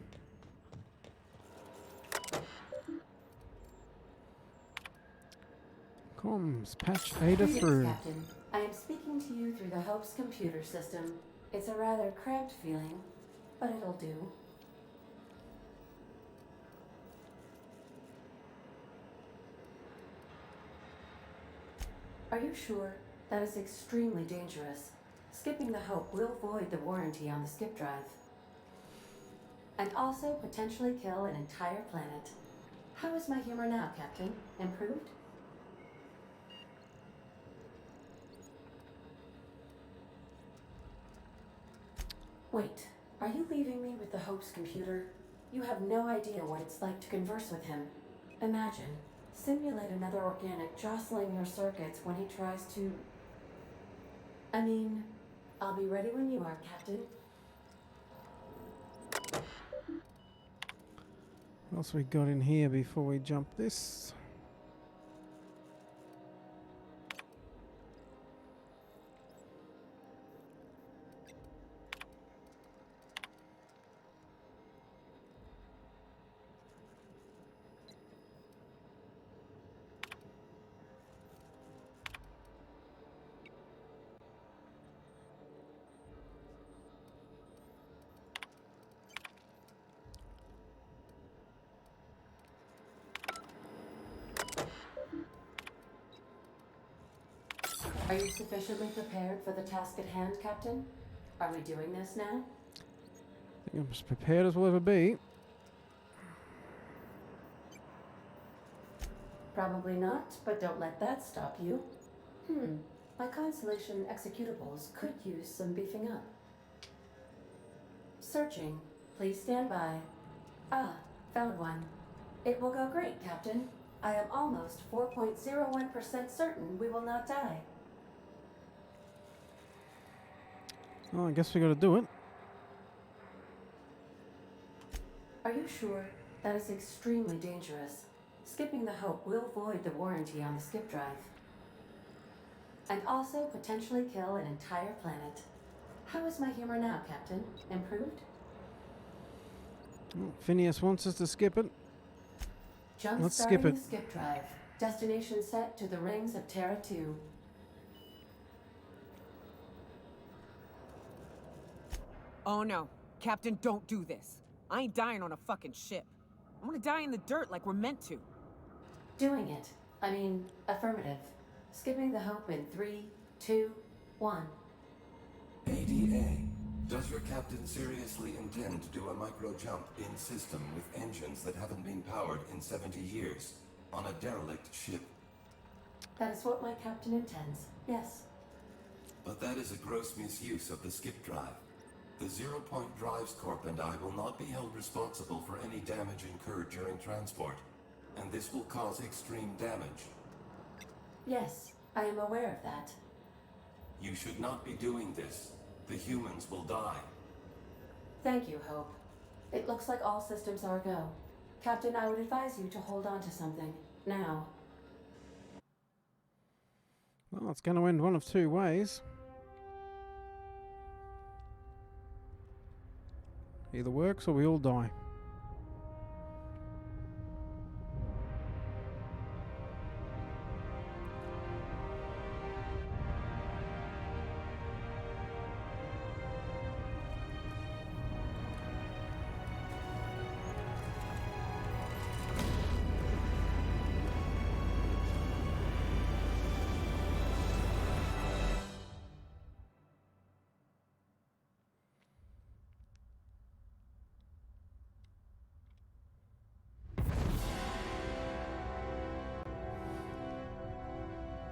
Comms, patch Ada Greetings, through. Captain. I am speaking to you through the Hope's computer system. It's a rather cramped feeling, but it'll do. Are you sure? That is extremely dangerous. Skipping the Hope will void the warranty on the skip drive. And also potentially kill an entire planet. How is my humor now, Captain? Improved? Wait, are you leaving me with the Hope's computer? You have no idea what it's like to converse with him. Imagine, simulate another organic jostling your circuits when he tries to... I mean, I'll be ready when you are, Captain. What else we got in here before we jump this? Are you sufficiently prepared for the task at hand, Captain? Are we doing this now? I think I'm as prepared as we'll ever be. Probably not, but don't let that stop you. My Constellation executables could use some beefing up. Searching. Please stand by. Ah, found one. It will go great, Captain. I am almost 4.01% certain we will not die. Well, I guess we gotta do it. Are you sure? That is extremely dangerous. Skipping the Hope will void the warranty on the skip drive. And also potentially kill an entire planet. How is my humor now, Captain? Improved? Oh, Phineas wants us to skip it. Jump Let's starting skip it. the skip drive. Destination set to the rings of Terra 2. Oh no. Captain, don't do this. I ain't dying on a fucking ship. I want to die in the dirt like we're meant to. Doing it. I mean, affirmative. Skipping the Hope in 3, 2, 1. ADA, does your captain seriously intend to do a micro-jump in system with engines that haven't been powered in 70 years on a derelict ship? That is what my captain intends. Yes. But that is a gross misuse of the skip drive. The Zero Point Drives Corp and I will not be held responsible for any damage incurred during transport, and this will cause extreme damage. Yes, I am aware of that. You should not be doing this. The humans will die. Thank you, Hope. It looks like all systems are go. Captain, I would advise you to hold on to something. Now. Well, it's going to end one of two ways. Either works or we all die.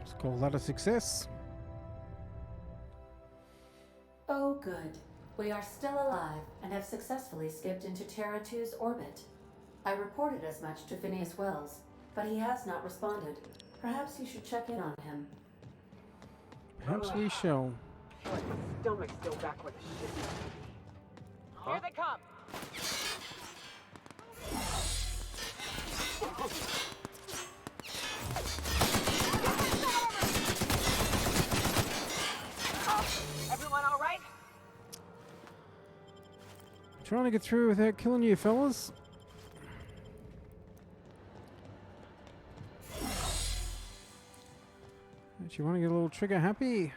Let's call that a success. Oh, good. We are still alive and have successfully skipped into Terra 2's orbit. I reported as much to Phineas Wells, but he has not responded. Perhaps you should check in on him. Perhaps we shall. My stomach's still back where the shit used to be. Here they come! Everyone all right? Trying to get through without killing you, fellas. Don't you want to get a little trigger happy?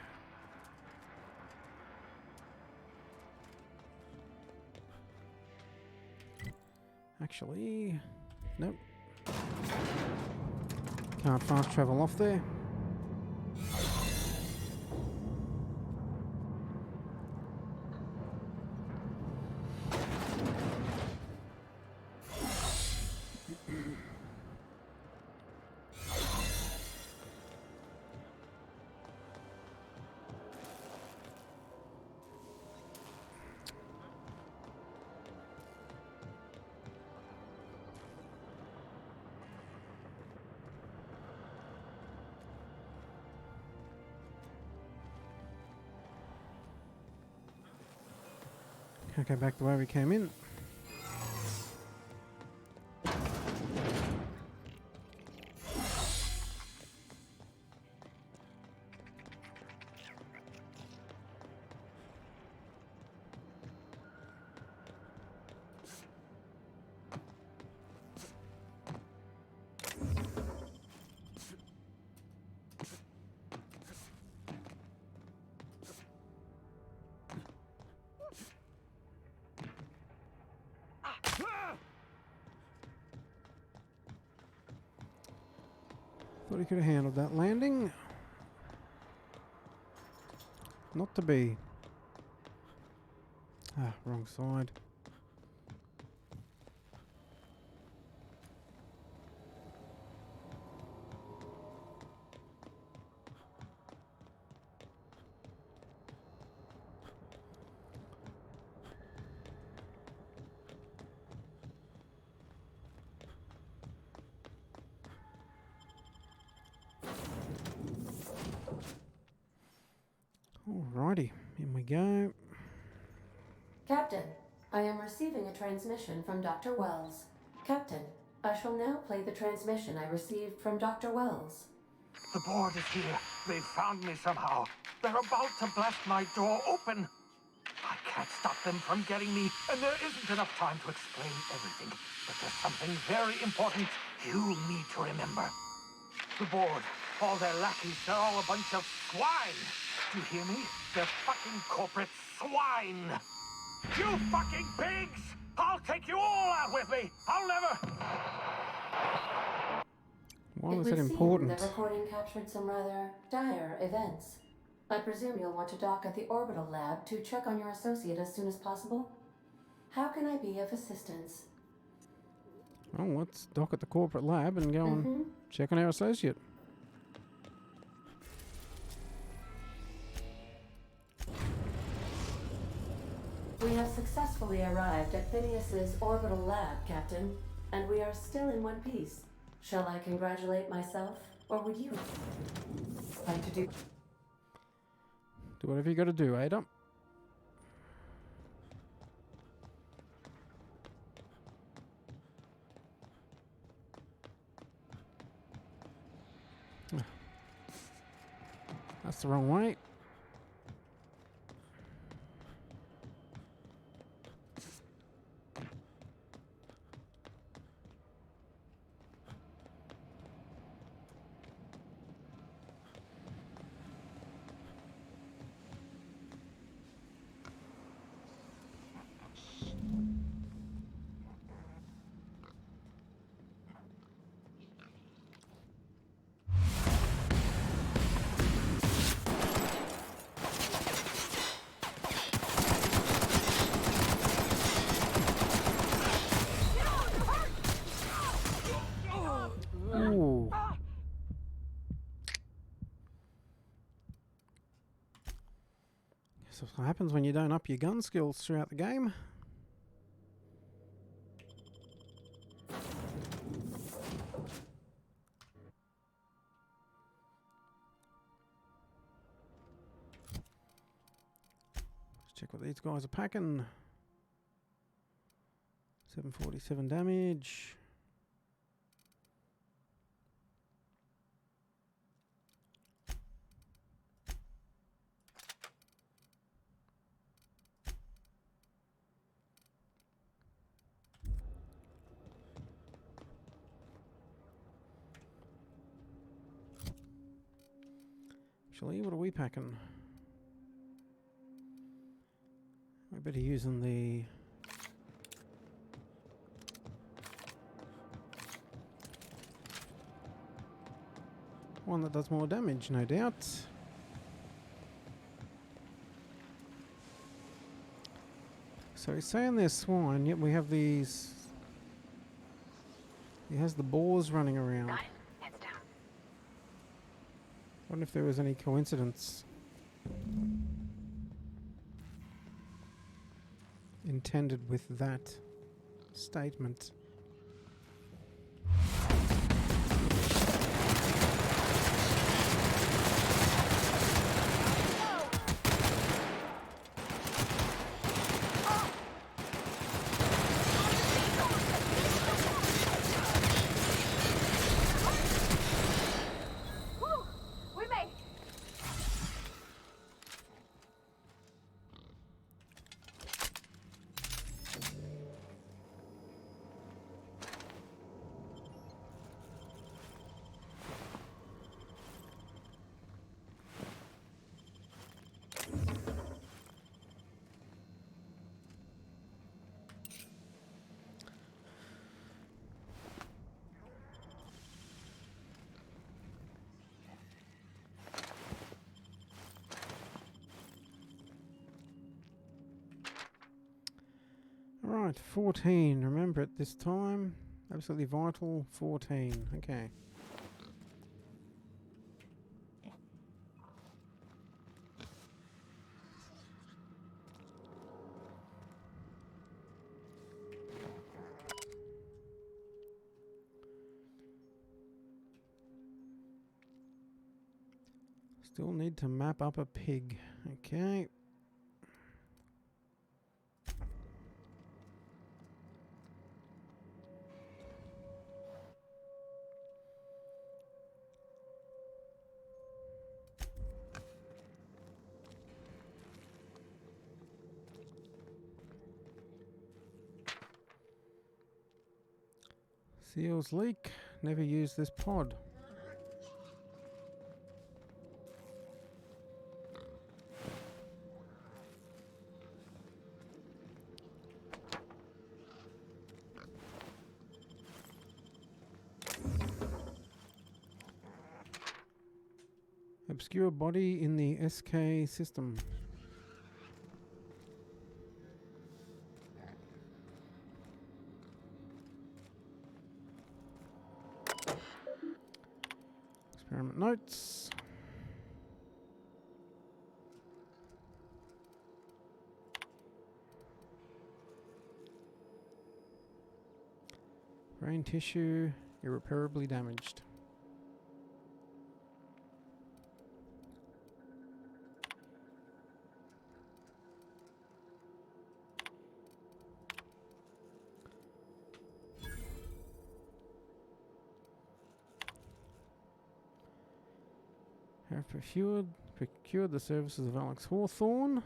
Actually, nope. Can't fast travel off there. Can't go back the way we came in. Thought he could have handled that landing. Not to be. Ah, wrong side. Alrighty, in we go. Captain, I am receiving a transmission from Dr. Wells. Captain, I shall now play the transmission I received from Dr. Wells. The board is here. They've found me somehow. They're about to blast my door open. I can't stop them from getting me, and there isn't enough time to explain everything. But there's something very important you need to remember. The board, all their lackeys, they're all a bunch of swine. Do you hear me? They're fucking corporate swine. You fucking pigs! I'll take you all out with me. I'll never... Why It was would that seem important? The recording captured some rather dire events. I presume you'll want to dock at the orbital lab to check on your associate as soon as possible. How can I be of assistance? Oh, let's dock at the corporate lab and go and check on our associate. We have successfully arrived at Phineas's orbital lab, Captain, and we are still in one piece. Shall I congratulate myself, or would you like to do? Do whatever you got to do, Ada. That's the wrong way. That's what happens when you don't up your gun skills throughout the game. Let's check what these guys are packing. 747 damage. Actually, what are we packing? I better using the one that does more damage, no doubt. So he's saying there's swine, yet we have these. He has the boars running around. Heads down. I wonder if there was any coincidence intended with that statement. Right, 14. Remember it this time. Absolutely vital. 14. Okay. Still need to map up a pig. Okay. Seals leak. Never use this pod. Obscure body in the SK system. Experiment notes. Brain tissue irreparably damaged. Have procured the services of Alex Hawthorne.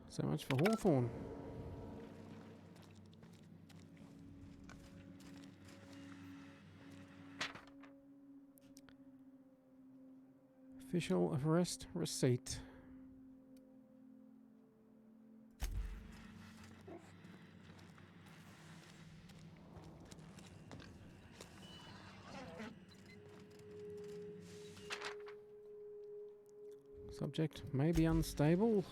So much for Hawthorne. Official arrest receipt. Subject may be unstable.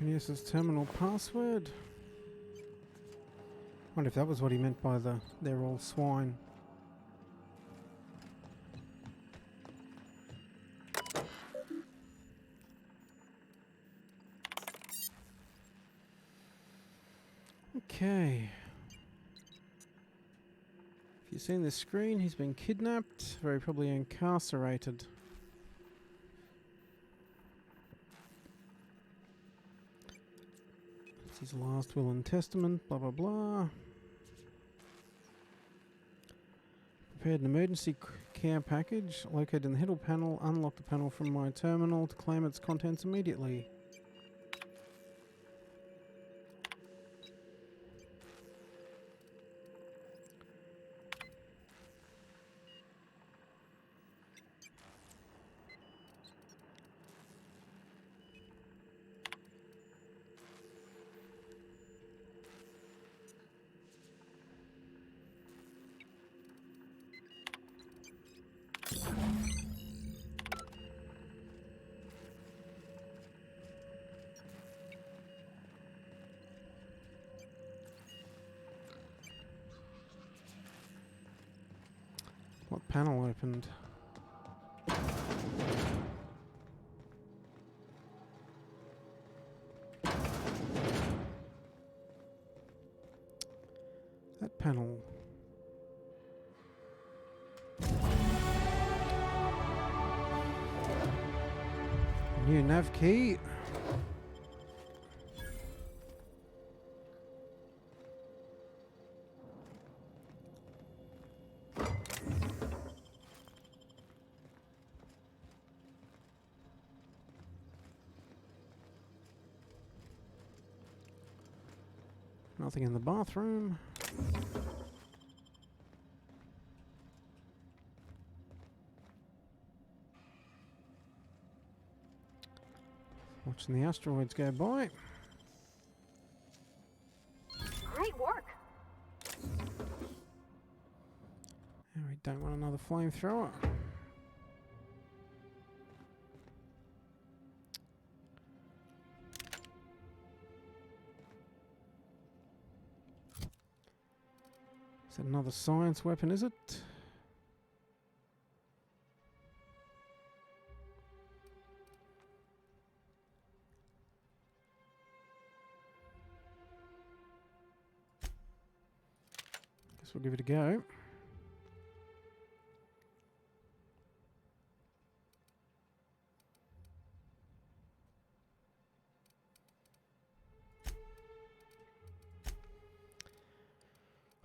Phineas's terminal password. Wonder if that was what he meant by the "they're all swine." Okay. If you've seen this screen, he's been kidnapped, very probably incarcerated. It's his last will and testament, blah blah blah. Prepared an emergency care package located in the header panel. Unlock the panel from my terminal to claim its contents immediately. What panel opened? That panel. New nav key. Nothing in the bathroom. Watching the asteroids go by. Great work. And we don't want another flamethrower. Is that another science weapon, is it? Guess we'll give it a go.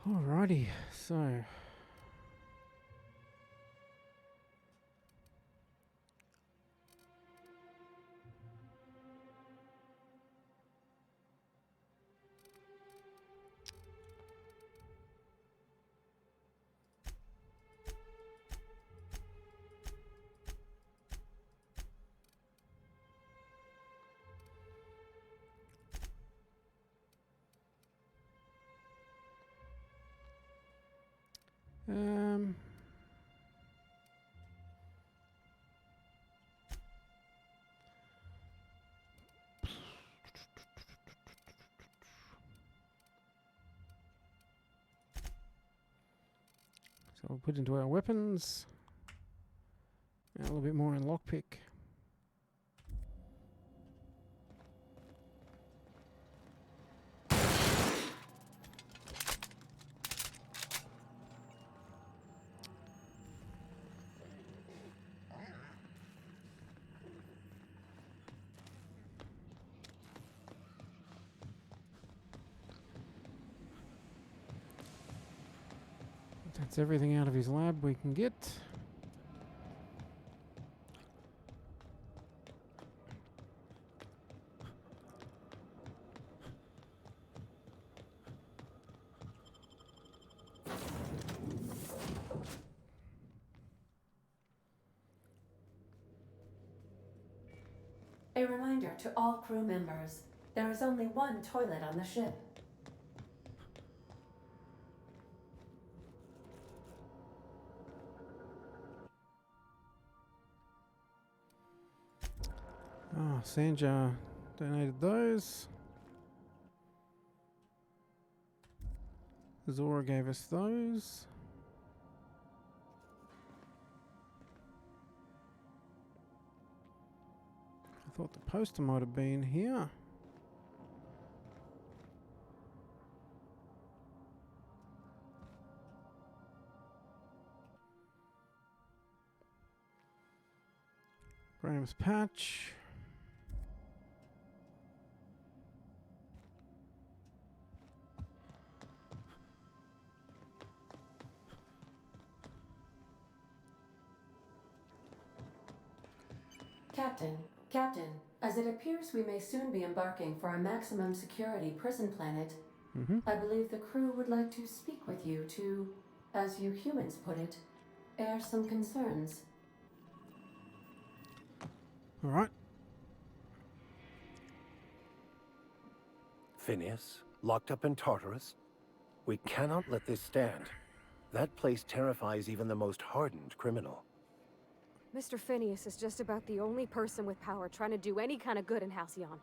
Alrighty, so so we'll put into our weapons. A little bit more in lockpick. That's everything out of his lab we can get. A reminder to all crew members, there is only one toilet on the ship. Oh, Sanja Donated those. Zora gave us those. I thought the poster might have been here. Graham's patch. Captain, as it appears we may soon be embarking for a maximum security prison planet, I believe the crew would like to speak with you to, as you humans put it, air some concerns. All right. Phineas, locked up in Tartarus? We cannot let this stand. That place terrifies even the most hardened criminal. Mr. Phineas is just about the only person with power trying to do any kind of good in Halcyon.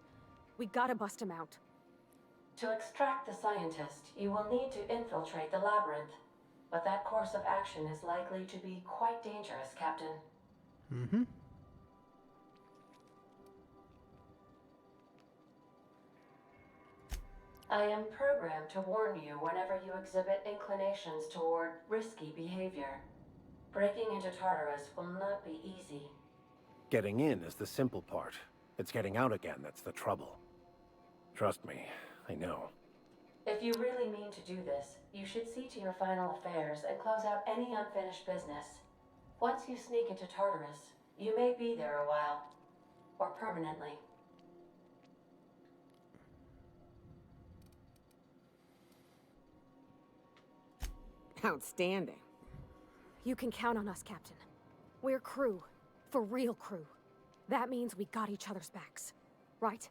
We gotta bust him out. To extract the scientist, you will need to infiltrate the labyrinth. But that course of action is likely to be quite dangerous, Captain. I am programmed to warn you whenever you exhibit inclinations toward risky behavior. Breaking into Tartarus will not be easy. Getting in is the simple part. It's getting out again that's the trouble. Trust me, I know. If you really mean to do this, you should see to your final affairs and close out any unfinished business. Once you sneak into Tartarus, you may be there a while. Or permanently. Outstanding. You can count on us, Captain. We're crew. For real crew. That means we got each other's backs. Right?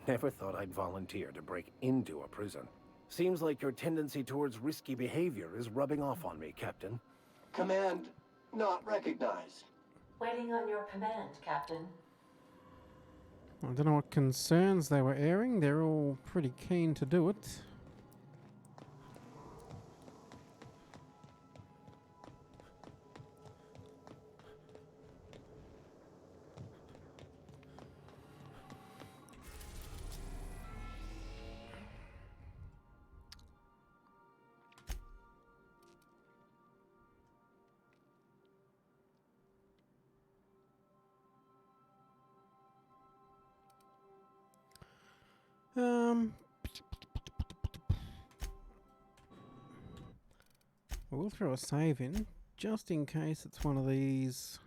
Never thought I'd volunteer to break into a prison. Seems like your tendency towards risky behavior is rubbing off on me, Captain. Command not recognized. Waiting on your command, Captain. I don't know what concerns they were airing. They're all pretty keen to do it. We'll throw a save in, just in case it's one of these.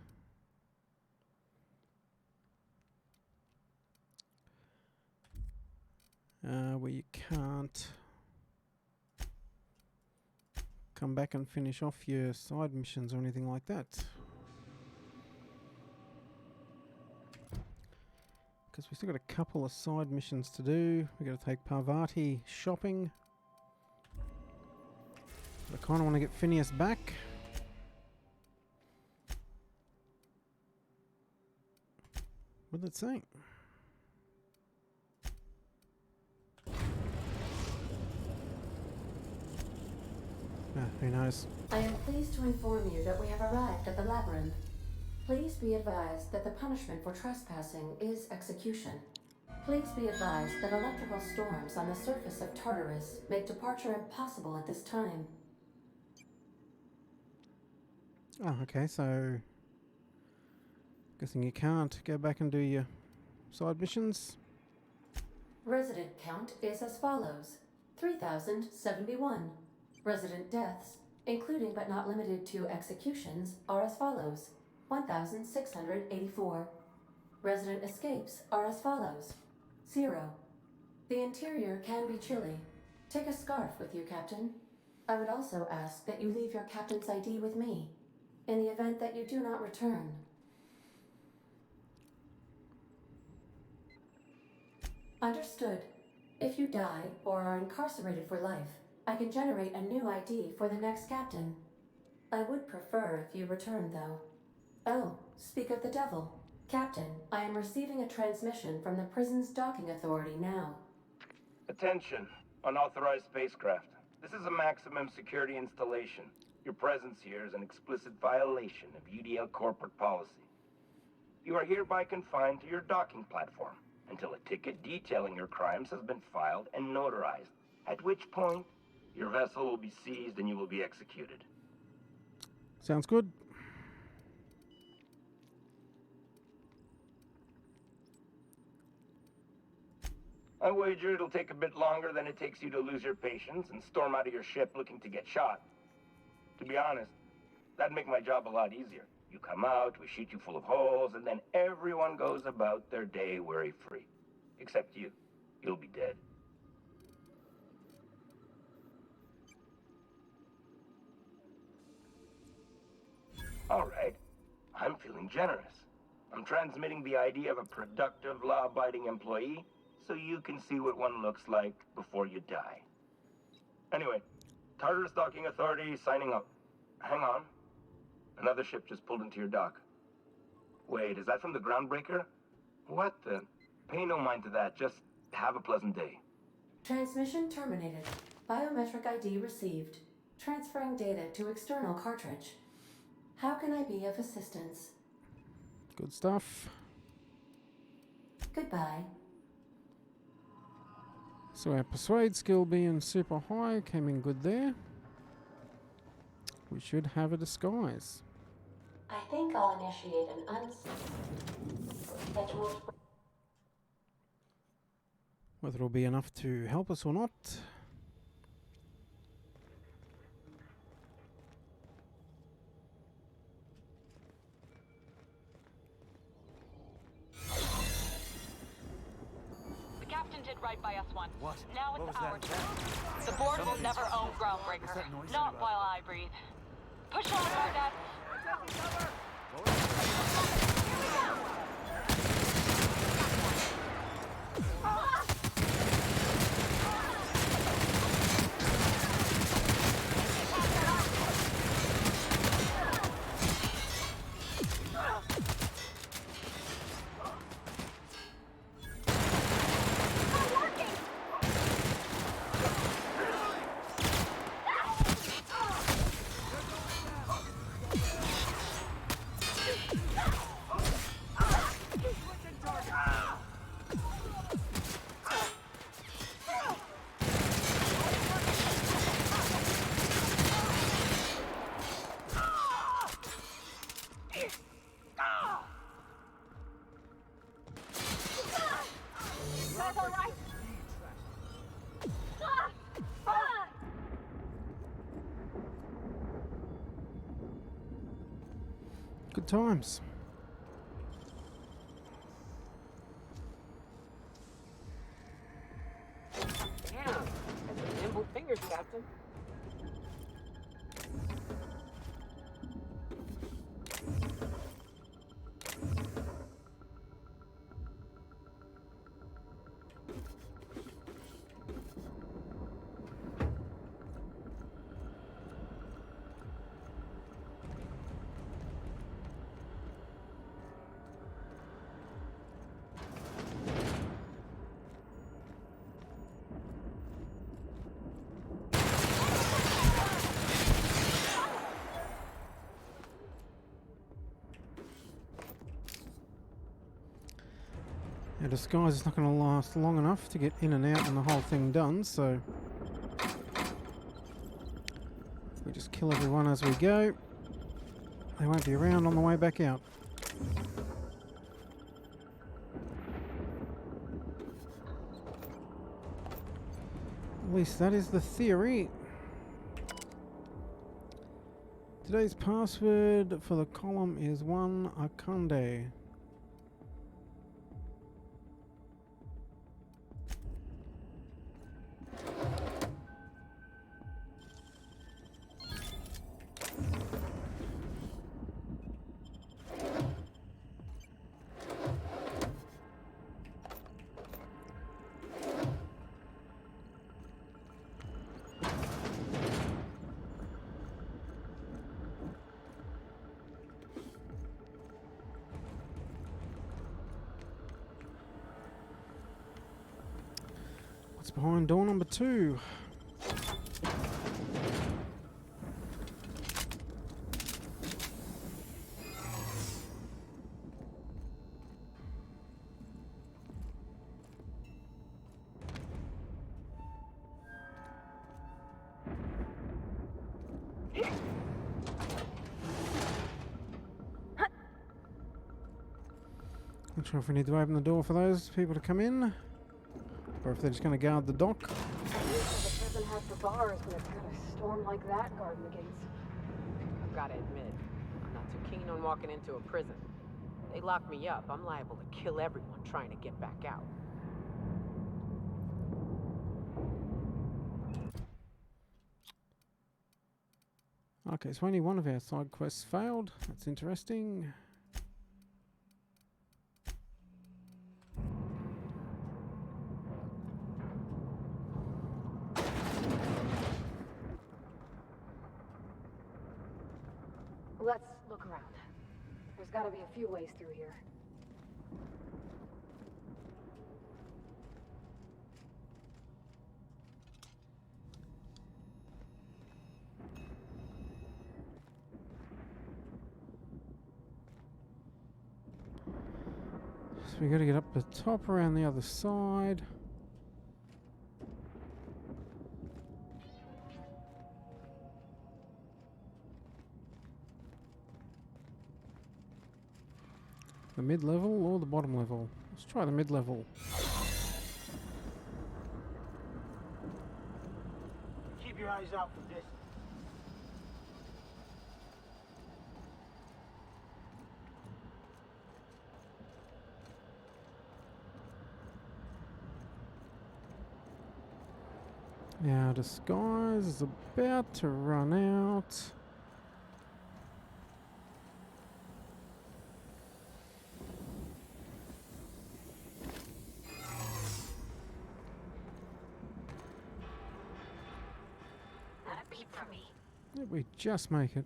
Where you can't come back and finish off your side missions or anything like that. Because we still got a couple of side missions to do. We got to take Parvati shopping. I kind of want to get Phineas back. What did it say? Who knows? I am pleased to inform you that we have arrived at the labyrinth. Please be advised that the punishment for trespassing is execution. Please be advised that electrical storms on the surface of Tartarus make departure impossible at this time. Oh, okay, so guessing you can't go back and do your side missions. Resident count is as follows: 3,071. Resident deaths, including but not limited to executions, are as follows: 1,684. Resident escapes are as follows: 0. The interior can be chilly. Take a scarf with you, Captain. I would also ask that you leave your captain's ID with me, in the event that you do not return. Understood. If you die or are incarcerated for life, I can generate a new ID for the next captain. I would prefer if you return, though. Oh, speak of the devil. Captain, I am receiving a transmission from the prison's docking authority now. Attention, unauthorized spacecraft. This is a maximum security installation. Your presence here is an explicit violation of UDL corporate policy. You are hereby confined to your docking platform until a ticket detailing your crimes has been filed and notarized, at which point your vessel will be seized and you will be executed. Sounds good. I wager it'll take a bit longer than it takes you to lose your patience and storm out of your ship looking to get shot. To be honest, that'd make my job a lot easier. You come out, we shoot you full of holes, and then everyone goes about their day worry-free. Except you. You'll be dead. All right. I'm feeling generous. I'm transmitting the idea of a productive, law-abiding employee so you can see what one looks like before you die. Anyway, Tartarus Docking Authority signing up. Hang on. Another ship just pulled into your dock. Wait, is that from the Groundbreaker? What the? Pay no mind to that. Just have a pleasant day. Transmission terminated. Biometric ID received. Transferring data to external cartridge. How can I be of assistance? Good stuff. Goodbye. So our persuade skill being super high came in good there. We should have a disguise. I think I'll initiate an unscheduled. Whether it'll be enough to help us or not. The captain did right by us once. What? Now What it's was our that? turn. The board will never own Groundbreaker. that noise Not about? while I breathe. Push on, Barnett. Good times. Damn, that's some nimble fingers, Captain. Our disguise is not going to last long enough to get in and out and the whole thing done, so we just kill everyone as we go. They won't be around on the way back out. At least that is the theory. Today's password for the column is 1 Akande. What's behind door number 2? Not sure if we need to open the door for those people to come in, or if they're just going to guard the dock. The prison has the bars when it's got a storm like that guarding the gates. I've got to admit, I'm not too keen on walking into a prison. They lock me up, I'm liable to kill everyone trying to get back out. Okay, so only one of our side quests failed. That's interesting. Let's look around. There's gotta be a few ways through here. So we got to get up the top around the other side. The mid-level or the bottom level? Let's try the mid-level. Keep your eyes out for this. Our disguise is about to run out. Not a peep from me. Did we just make it?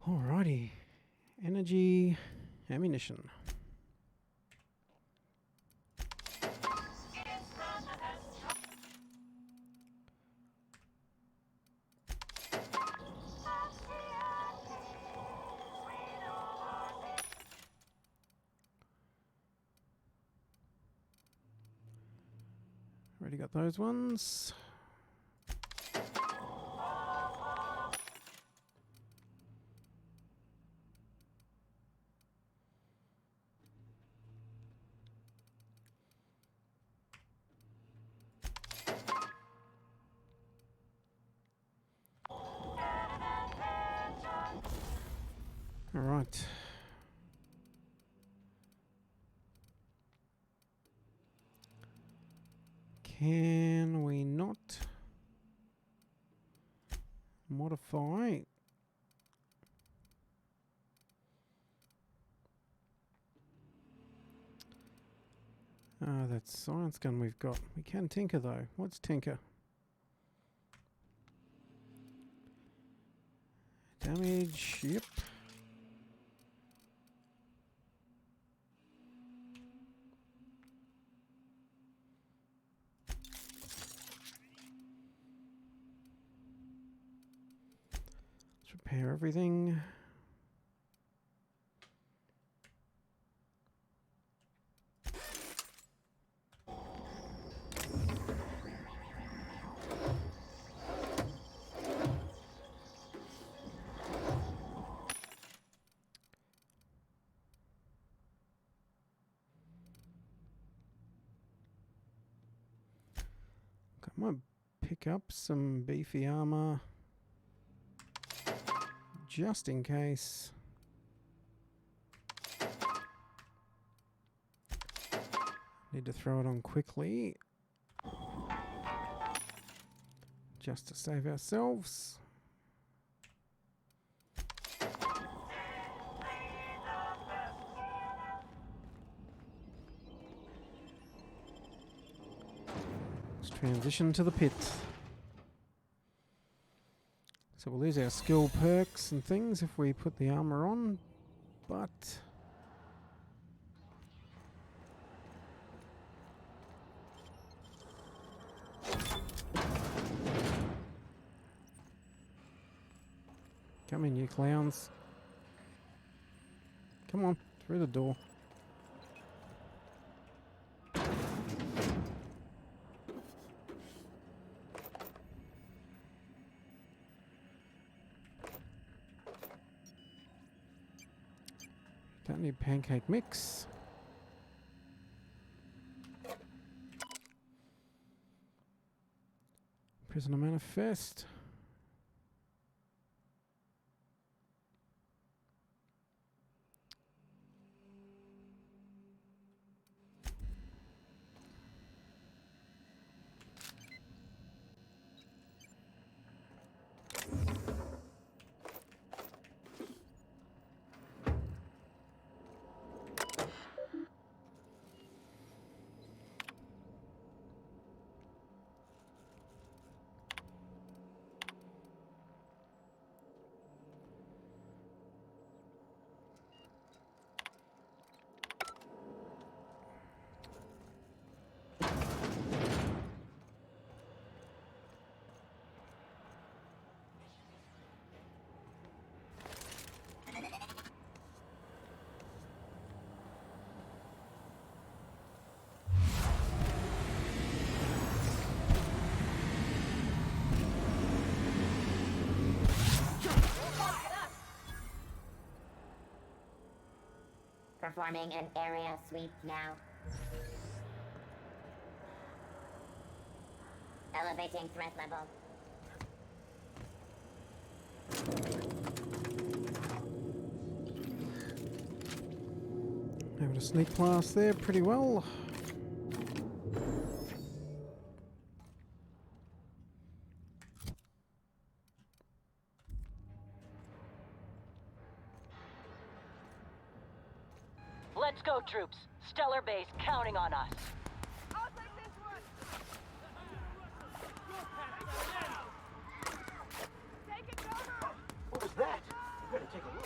Alrighty. Energy, ammunition. Already got those ones. All right. Can we not modify? That science gun we've got. We can tinker though. What's tinker? Damage, yep. Let's repair everything. I might pick up some beefy armor just in case. Need to throw it on quickly just to save ourselves. Transition to the pit. So we'll lose our skill perks and things if we put the armor on, but come in, you clowns. Come on, through the door. Don't need pancake mix. Prisoner manifest. Performing an area sweep now. Elevating threat level. Able to sneak past there pretty well. Let's go, troops. Stellar Base counting on us. What was that? You better take a look.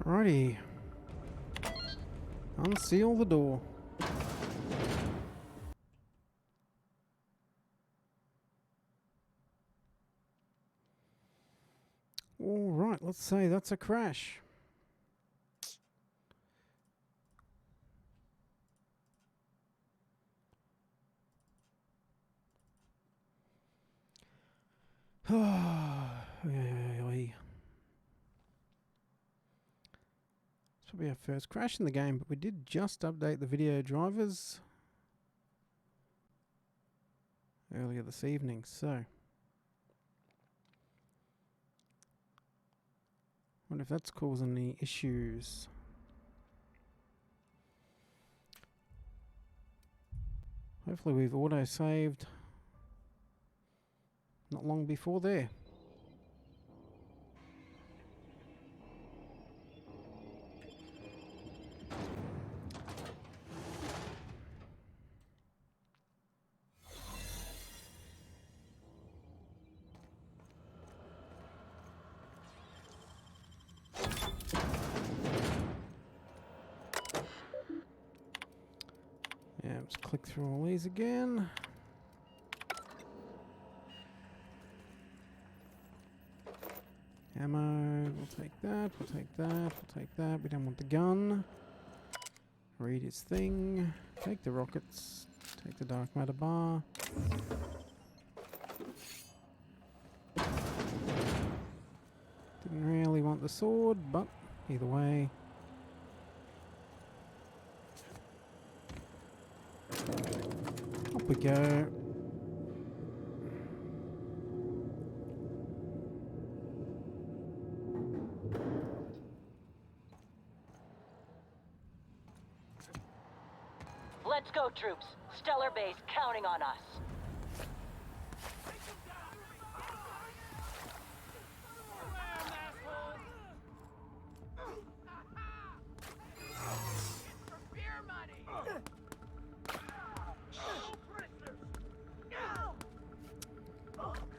Alrighty. Unseal the door. Alright, let's say that's a crash. This will be our first crash in the game, but we did just update the video drivers earlier this evening, so wonder if that's causing any issues. Hopefully we've auto-saved not long before there. Let's click through all these again. Ammo, we'll take that, we'll take that, we'll take that. We don't want the gun. Read his thing. Take the rockets. Take the dark matter bar. Didn't really want the sword, but either way. Up we go. Let's go, troops. Stellar base counting on us.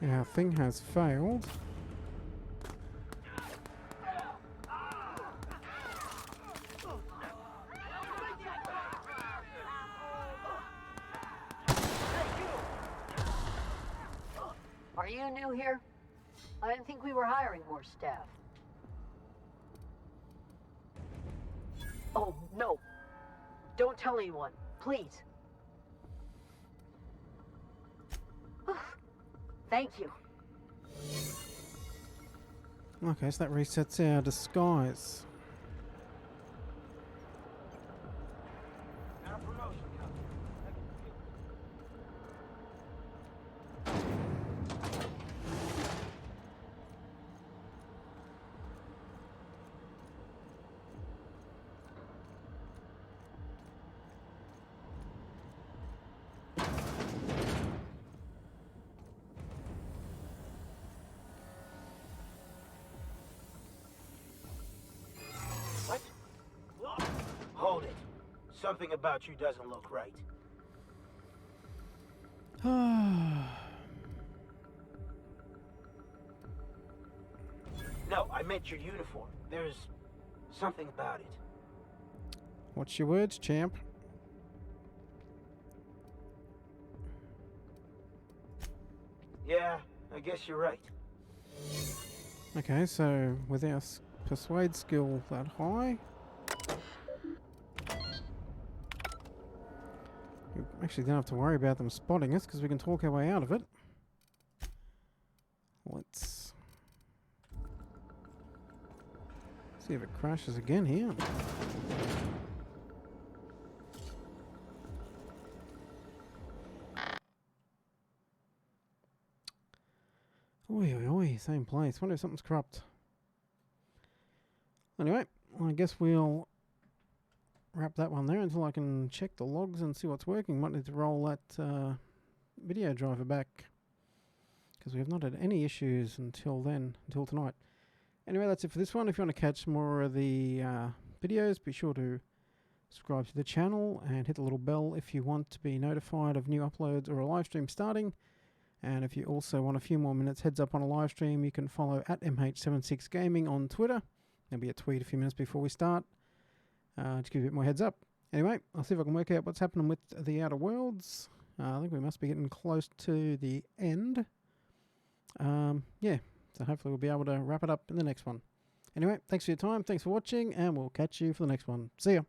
Our thing has failed. Are you new here? I didn't think we were hiring more staff. Oh, no. Don't tell anyone, please. Thank you. Okay, so that resets our disguise. Hold it. Something about you doesn't look right. No, I meant your uniform. There's something about it. What's your words, champ? Yeah, I guess you're right. Okay, so with our persuade skill that high, we actually don't have to worry about them spotting us because we can talk our way out of it. Let's see if it crashes again here. Oi, oi, oi, same place. Wonder if something's corrupt. Anyway, I guess we'll wrap that one there until I can check the logs and see what's working. Might need to roll that video driver back because we have not had any issues until tonight. Anyway, that's it for this one. If you want to catch more of the videos, be sure to subscribe to the channel and hit the little bell if you want to be notified of new uploads or a live stream starting. And if you also want a few more minutes heads up on a live stream, you can follow at MH76Gaming on Twitter. There'll be a tweet a few minutes before we start to give you a bit more heads up. Anyway, I'll see if I can work out what's happening with the Outer Worlds. I think we must be getting close to the end. Yeah, so hopefully we'll be able to wrap it up in the next one. Anyway, thanks for your time, thanks for watching, and we'll catch you for the next one. See ya.